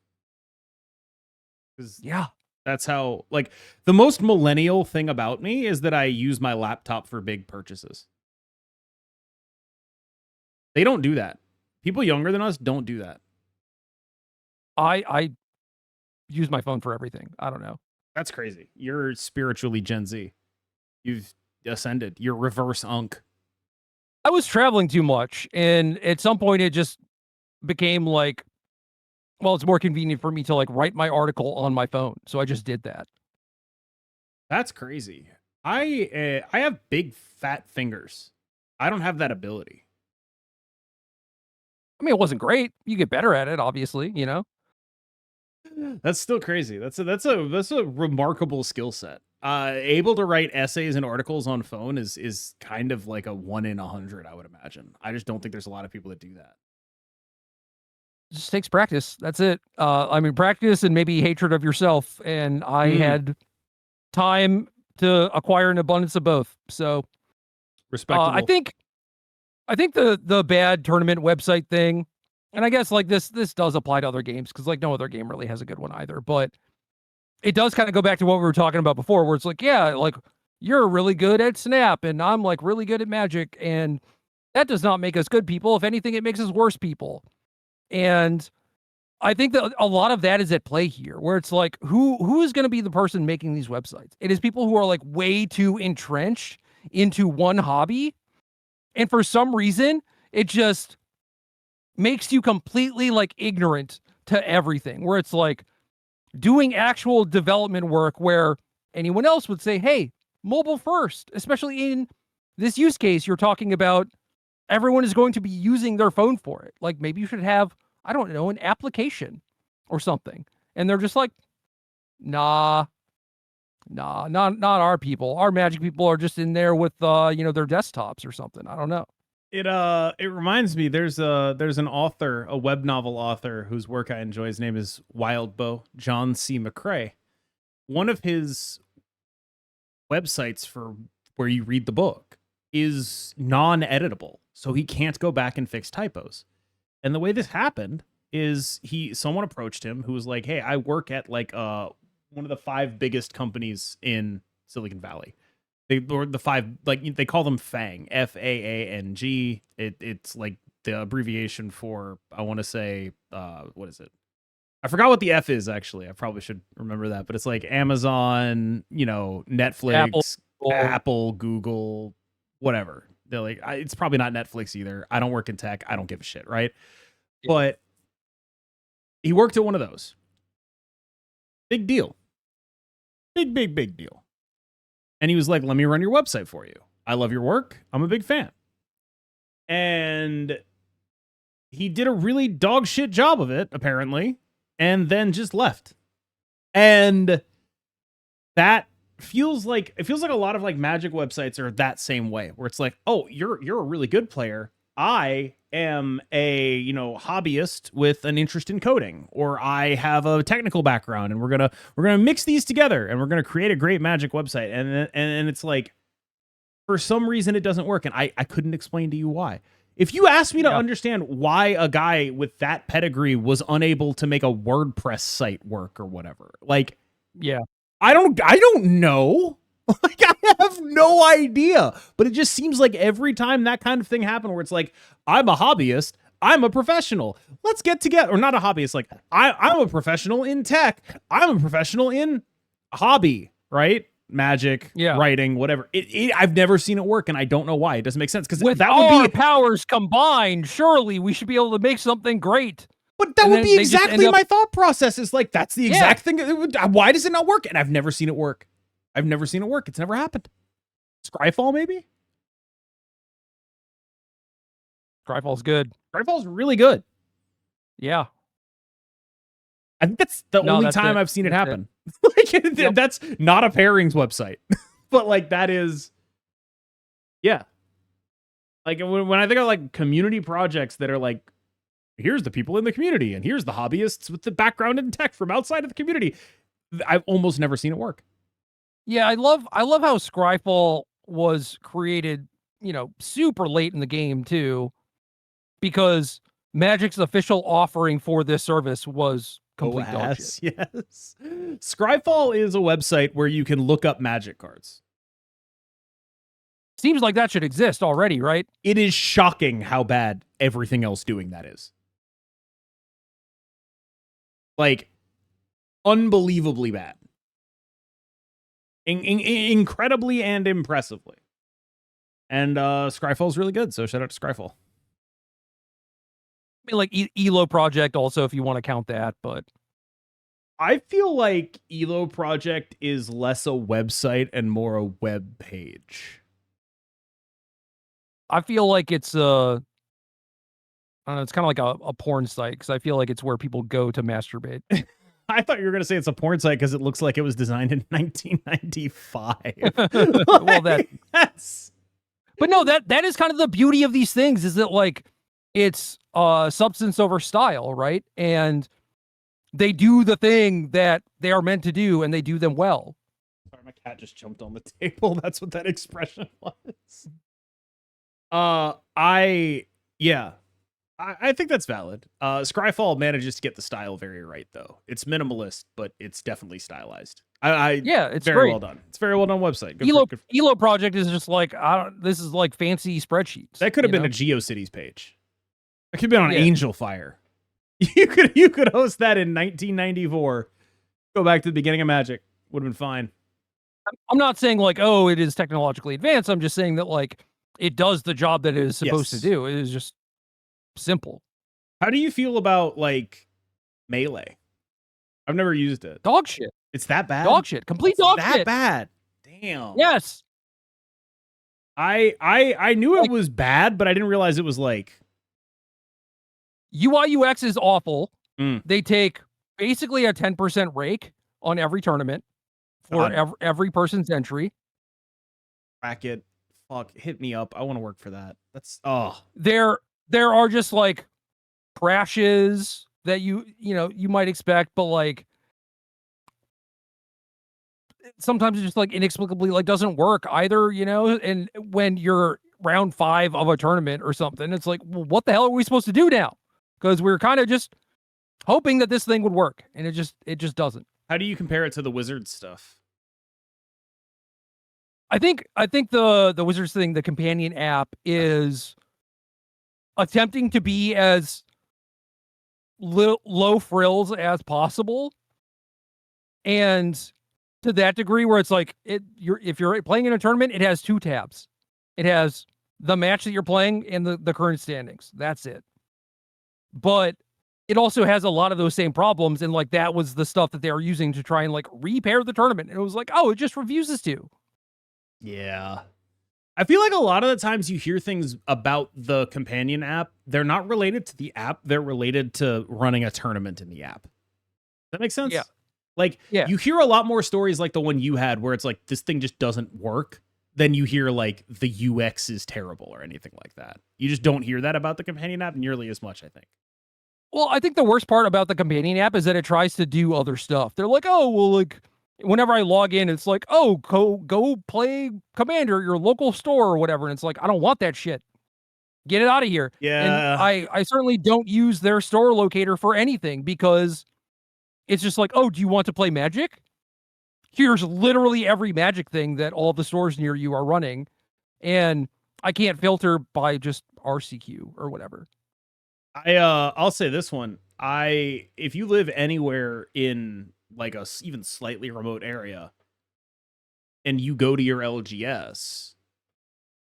Yeah. That's how, like, the most millennial thing about me is that I use my laptop for big purchases. They don't do that. People younger than us don't do that. I use my phone for everything. I don't know. That's crazy. You're spiritually Gen Z. You've ascended. You're reverse Unk. I was traveling too much, and at some point it just became like, well, it's more convenient for me to like write my article on my phone. So I just did that. That's crazy. I have big fat fingers. I don't have that ability. I mean, it wasn't great. You get better at it, obviously, you know. That's still crazy. That's a remarkable skill set. Able to write essays and articles on phone is kind of like a 1 in 100, I would imagine. I just don't think there's a lot of people that do that. It just takes practice. That's it. I mean, practice and maybe hatred of yourself. And I had time to acquire an abundance of both. So respectable. I think the bad tournament website thing, and I guess like this does apply to other games because like no other game really has a good one either. But it does kind of go back to what we were talking about before, where it's like, yeah, like you're really good at Snap and I'm like really good at Magic, and that does not make us good people. If anything, it makes us worse people. And I think that a lot of that is at play here, where it's like, who is going to be the person making these websites? It is people who are like way too entrenched into one hobby. And for some reason, it just makes you completely like ignorant to everything, where it's like doing actual development work where anyone else would say, hey, mobile first, especially in this use case you're talking about. Everyone is going to be using their phone for it. Like maybe you should have, I don't know, an application or something. And they're just like, not our people. Our Magic people are just in there with their desktops or something. I don't know. It reminds me, there's an author, a web novel author whose work I enjoy. His name is Wildbow, John C. McCrae. One of his websites for where you read the book is non-editable, so he can't go back and fix typos. And the way this happened is someone approached him who was like, hey, I work at like one of the 5 biggest companies in Silicon Valley. They call them FAANG, FAANG. It's like the abbreviation for, I want to say, what is it? I forgot what the F is, actually. I probably should remember that, but it's like Amazon, Netflix, Apple, Google, whatever. They're like, it's probably not Netflix either. I don't work in tech. I don't give a shit, right? Yeah. But he worked at one of those. Big deal. Big deal. And he was like, let me run your website for you. I love your work. I'm a big fan. And he did a really dog shit job of it, apparently, and then just left. And that feels like a lot of like Magic websites are that same way, where it's like, oh, you're a really good player. I am a hobbyist with an interest in coding, or I have a technical background, and we're gonna mix these together and we're gonna create a great Magic website. And it's like, for some reason it doesn't work, and I couldn't explain to you why. If you asked me to understand why a guy with that pedigree was unable to make a WordPress site work or whatever, like, yeah, I don't know. Like, I have no idea. But it just seems like every time that kind of thing happened, where it's like, I'm a hobbyist, I'm a professional, let's get together. Or not a hobbyist, like, I'm a professional in tech, I'm a professional in hobby, right? Magic, writing, whatever. I've never seen it work, and I don't know why. It doesn't make sense, because with that all would be our powers combined, surely we should be able to make something great. But that would be exactly my thought process. Is like, that's the exact thing. Why does it not work? And I've never seen it work. It's never happened. Scryfall, maybe? Scryfall's good. Scryfall's really good. Yeah. I think that's the only time I've seen it happen. Like, that's not a pairings website. But like, that is, yeah. Like, when I think of like community projects that are like, here's the people in the community, and here's the hobbyists with the background in tech from outside of the community, I've almost never seen it work. Yeah, I love how Scryfall was created, super late in the game too, because Magic's official offering for this service was complete dog shit. Yes. Scryfall is a website where you can look up Magic cards. Seems like that should exist already, right? It is shocking how bad everything else doing that is. Like, unbelievably bad. Incredibly and impressively. And Scryfall's really good, so shout out to Scryfall. I mean, like Elo Project also, if you want to count that, but I feel like Elo Project is less a website and more a web page. I feel like it's I don't know, it's kind of like a porn site, because I feel like it's where people go to masturbate. I thought you were going to say it's a porn site because it looks like it was designed in 1995 because it looks like it was designed in 1995. Well, that's... But no, that is kind of the beauty of these things, is that like it's substance over style, right? And they do the thing that they are meant to do, and they do them well. Sorry, my cat just jumped on the table. That's what that expression was. I think that's valid. Scryfall manages to get the style very right, though. It's minimalist, but it's definitely stylized. It's very great. Well done. It's very well done website. Elo project is just like, this is like fancy spreadsheets. That could have been a GeoCities page. It could have been on Angel Fire. You could host that in 1994. Go back to the beginning of Magic. Would have been fine. I'm not saying like, oh, it is technologically advanced. I'm just saying that like it does the job that it is supposed to do. It is just simple. How do you feel about like Melee? I've never used it. Dog shit. It's that bad? Dog shit. Complete dog shit. That bad. Damn. Yes. I knew it was bad, but I didn't realize it was like UI UX is awful. Mm. They take basically a 10% rake on every tournament for every person's entry. Bracket. Fuck, hit me up. I want to work for that. That's There are just like crashes that you might expect, but like sometimes it just like inexplicably like doesn't work either, and when you're round 5 of a tournament or something, it's like, well, what the hell are we supposed to do now? Because we're kind of just hoping that this thing would work, and it just doesn't. How do you compare it to the Wizards stuff? I think the Wizards thing, the companion app, is attempting to be as low frills as possible, and to that degree where it's like if you're playing in a tournament, it has 2 tabs. It has the match that you're playing and the current standings. That's it. But it also has a lot of those same problems, and like that was the stuff that they were using to try and like repair the tournament. And it was like, oh, it just refuses to. Yeah. I feel like a lot of the times you hear things about the companion app, they're not related to the app, they're related to running a tournament in the app. Does that make sense? Yeah. Like, you hear a lot more stories like the one you had where it's like, this thing just doesn't work, than you hear like the UX is terrible or anything like that. You just don't hear that about the companion app nearly as much, I think. Well, I think the worst part about the companion app is that it tries to do other stuff. They're like, oh, well, like, whenever I log in, it's like, oh, go play Commander at your local store or whatever. And it's like, I don't want that shit. Get it out of here. Yeah. And I certainly don't use their store locator for anything, because it's just like, oh, do you want to play Magic? Here's literally every Magic thing that all the stores near you are running. And I can't filter by just RCQ or whatever. I'll say this one. If you live anywhere in like a even slightly remote area and you go to your LGS,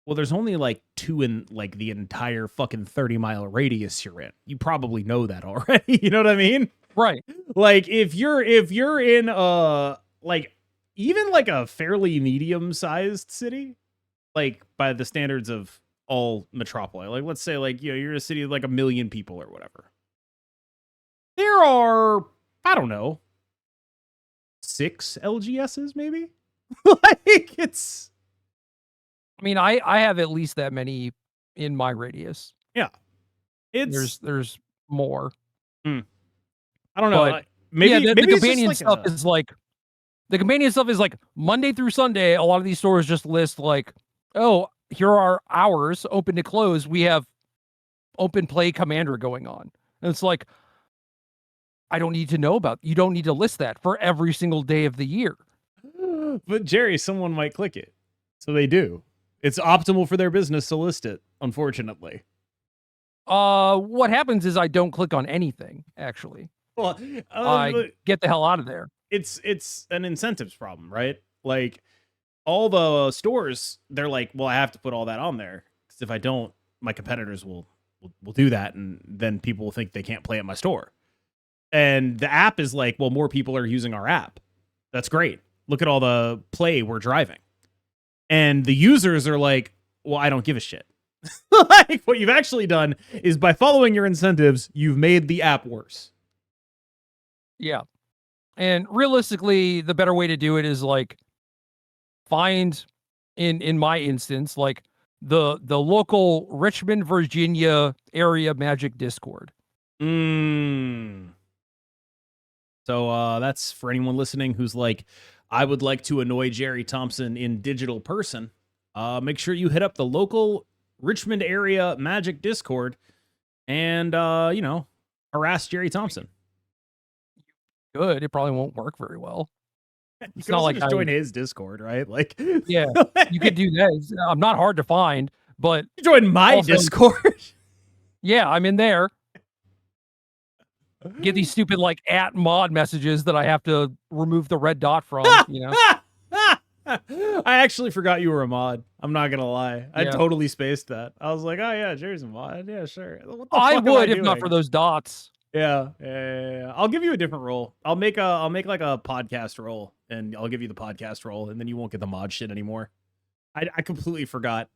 well, there's only like 2 in like the entire fucking 30-mile radius you're in. You probably know that already. You know what I mean? Right. Like if you're in like even like a fairly medium-sized city, like by the standards of all metropoli, like let's say like, you're a city of like 1 million people or whatever. There are, I don't know, 6 LGSs maybe. Like it's, I mean, I have at least that many in my radius. Yeah. There's more. I don't know. But, maybe the maybe companion it's just like stuff is like, the companion stuff is like Monday through Sunday. A lot of these stores just list like, oh, here are hours open to close. We have open play Commander going on. And it's like, I don't need to know about, you don't need to list that for every single day of the year. But Gerry, someone might click it. So they do. It's optimal for their business to list it, unfortunately. What happens is I don't click on anything, actually. Well, I get the hell out of there. It's an incentives problem, right? Like all the stores, they're like, well, I have to put all that on there, because if I don't, my competitors will do that, and then people will think they can't play at my store. And the app is like, well, more people are using our app. That's great. Look at all the play we're driving. And the users are like, well, I don't give a shit. Like what you've actually done is by following your incentives, you've made the app worse. Yeah. And realistically, the better way to do it is like find in my instance, like the local Richmond, Virginia area Magic Discord. So that's for anyone listening who's like, I would like to annoy Gerry Thompson in digital person. Make sure you hit up the local Richmond area Magic Discord and harass Gerry Thompson. Good. It probably won't work very well. You can also just join his Discord, right? Like, yeah, you could do that. I'm not hard to find, but you join my Discord. Yeah, I'm in there. Get these stupid like @mod messages that I have to remove the red dot from, you know. I actually forgot you were a mod. I'm not gonna lie. I totally spaced that. I was like, oh yeah, Jerry's a mod. Yeah, sure. What the I fuck would if not for those dots. Yeah. I'll give you a different role. I'll make like a podcast role, and I'll give you the podcast role, and then you won't get the mod shit anymore. I completely forgot.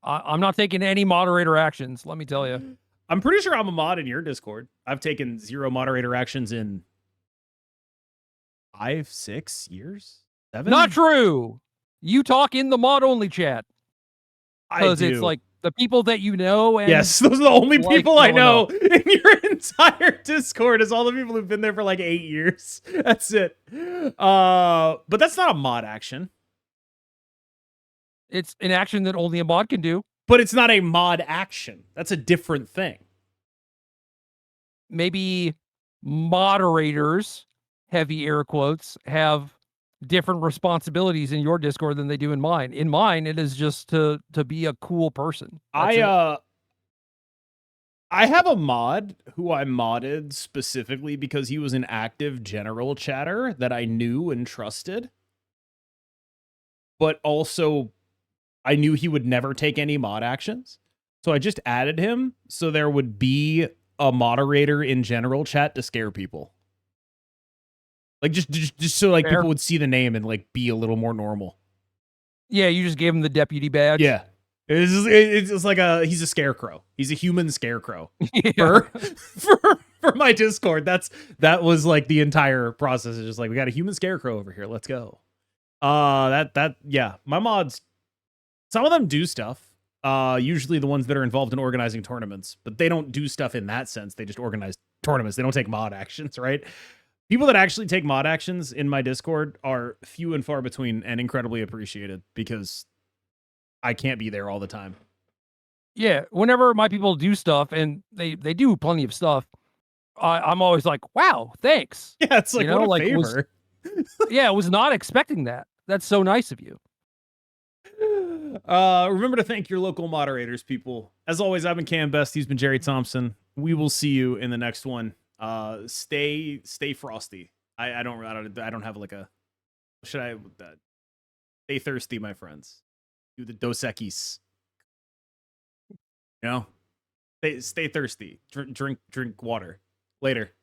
I'm not taking any moderator actions, let me tell you. I'm pretty sure I'm a mod in your Discord. I've taken 0 moderator actions in 5, 6 years. 7? Not true. You talk in the mod only chat. Because it's like the people that you know. And yes, those are the only people I know in your entire Discord is all the people who've been there for like 8 years. That's it. But that's not a mod action. It's an action that only a mod can do. But it's not a mod action. That's a different thing. Maybe moderators, heavy air quotes, have different responsibilities in your Discord than they do in mine. In mine, it is just to be a cool person. I have a mod who I modded specifically because he was an active general chatter that I knew and trusted. But also I knew he would never take any mod actions. So I just added him so there would be a moderator in general chat to scare people. Like just so like people would see the name and like be a little more normal. Yeah, you just gave him the deputy badge. Yeah. It's like he's a scarecrow. He's a human scarecrow. Yeah. For my Discord. That was like the entire process. It's just like, we got a human scarecrow over here. Let's go. Yeah. My mods, some of them do stuff. Usually the ones that are involved in organizing tournaments, but they don't do stuff in that sense. They just organize tournaments. They don't take mod actions, right? People that actually take mod actions in my Discord are few and far between and incredibly appreciated because I can't be there all the time. Yeah, whenever my people do stuff, and they do plenty of stuff, I'm always like, wow, thanks. Yeah, it's like, what a favor. I was not expecting that. That's so nice of you. Remember to thank your local moderators, people. As always, I've been KMBest. He's been Gerry Thompson. We will see you in the next one. Stay frosty. I don't have like a, stay thirsty, my friends. Do the Dos Equis. You know, stay thirsty. Drink water. Later.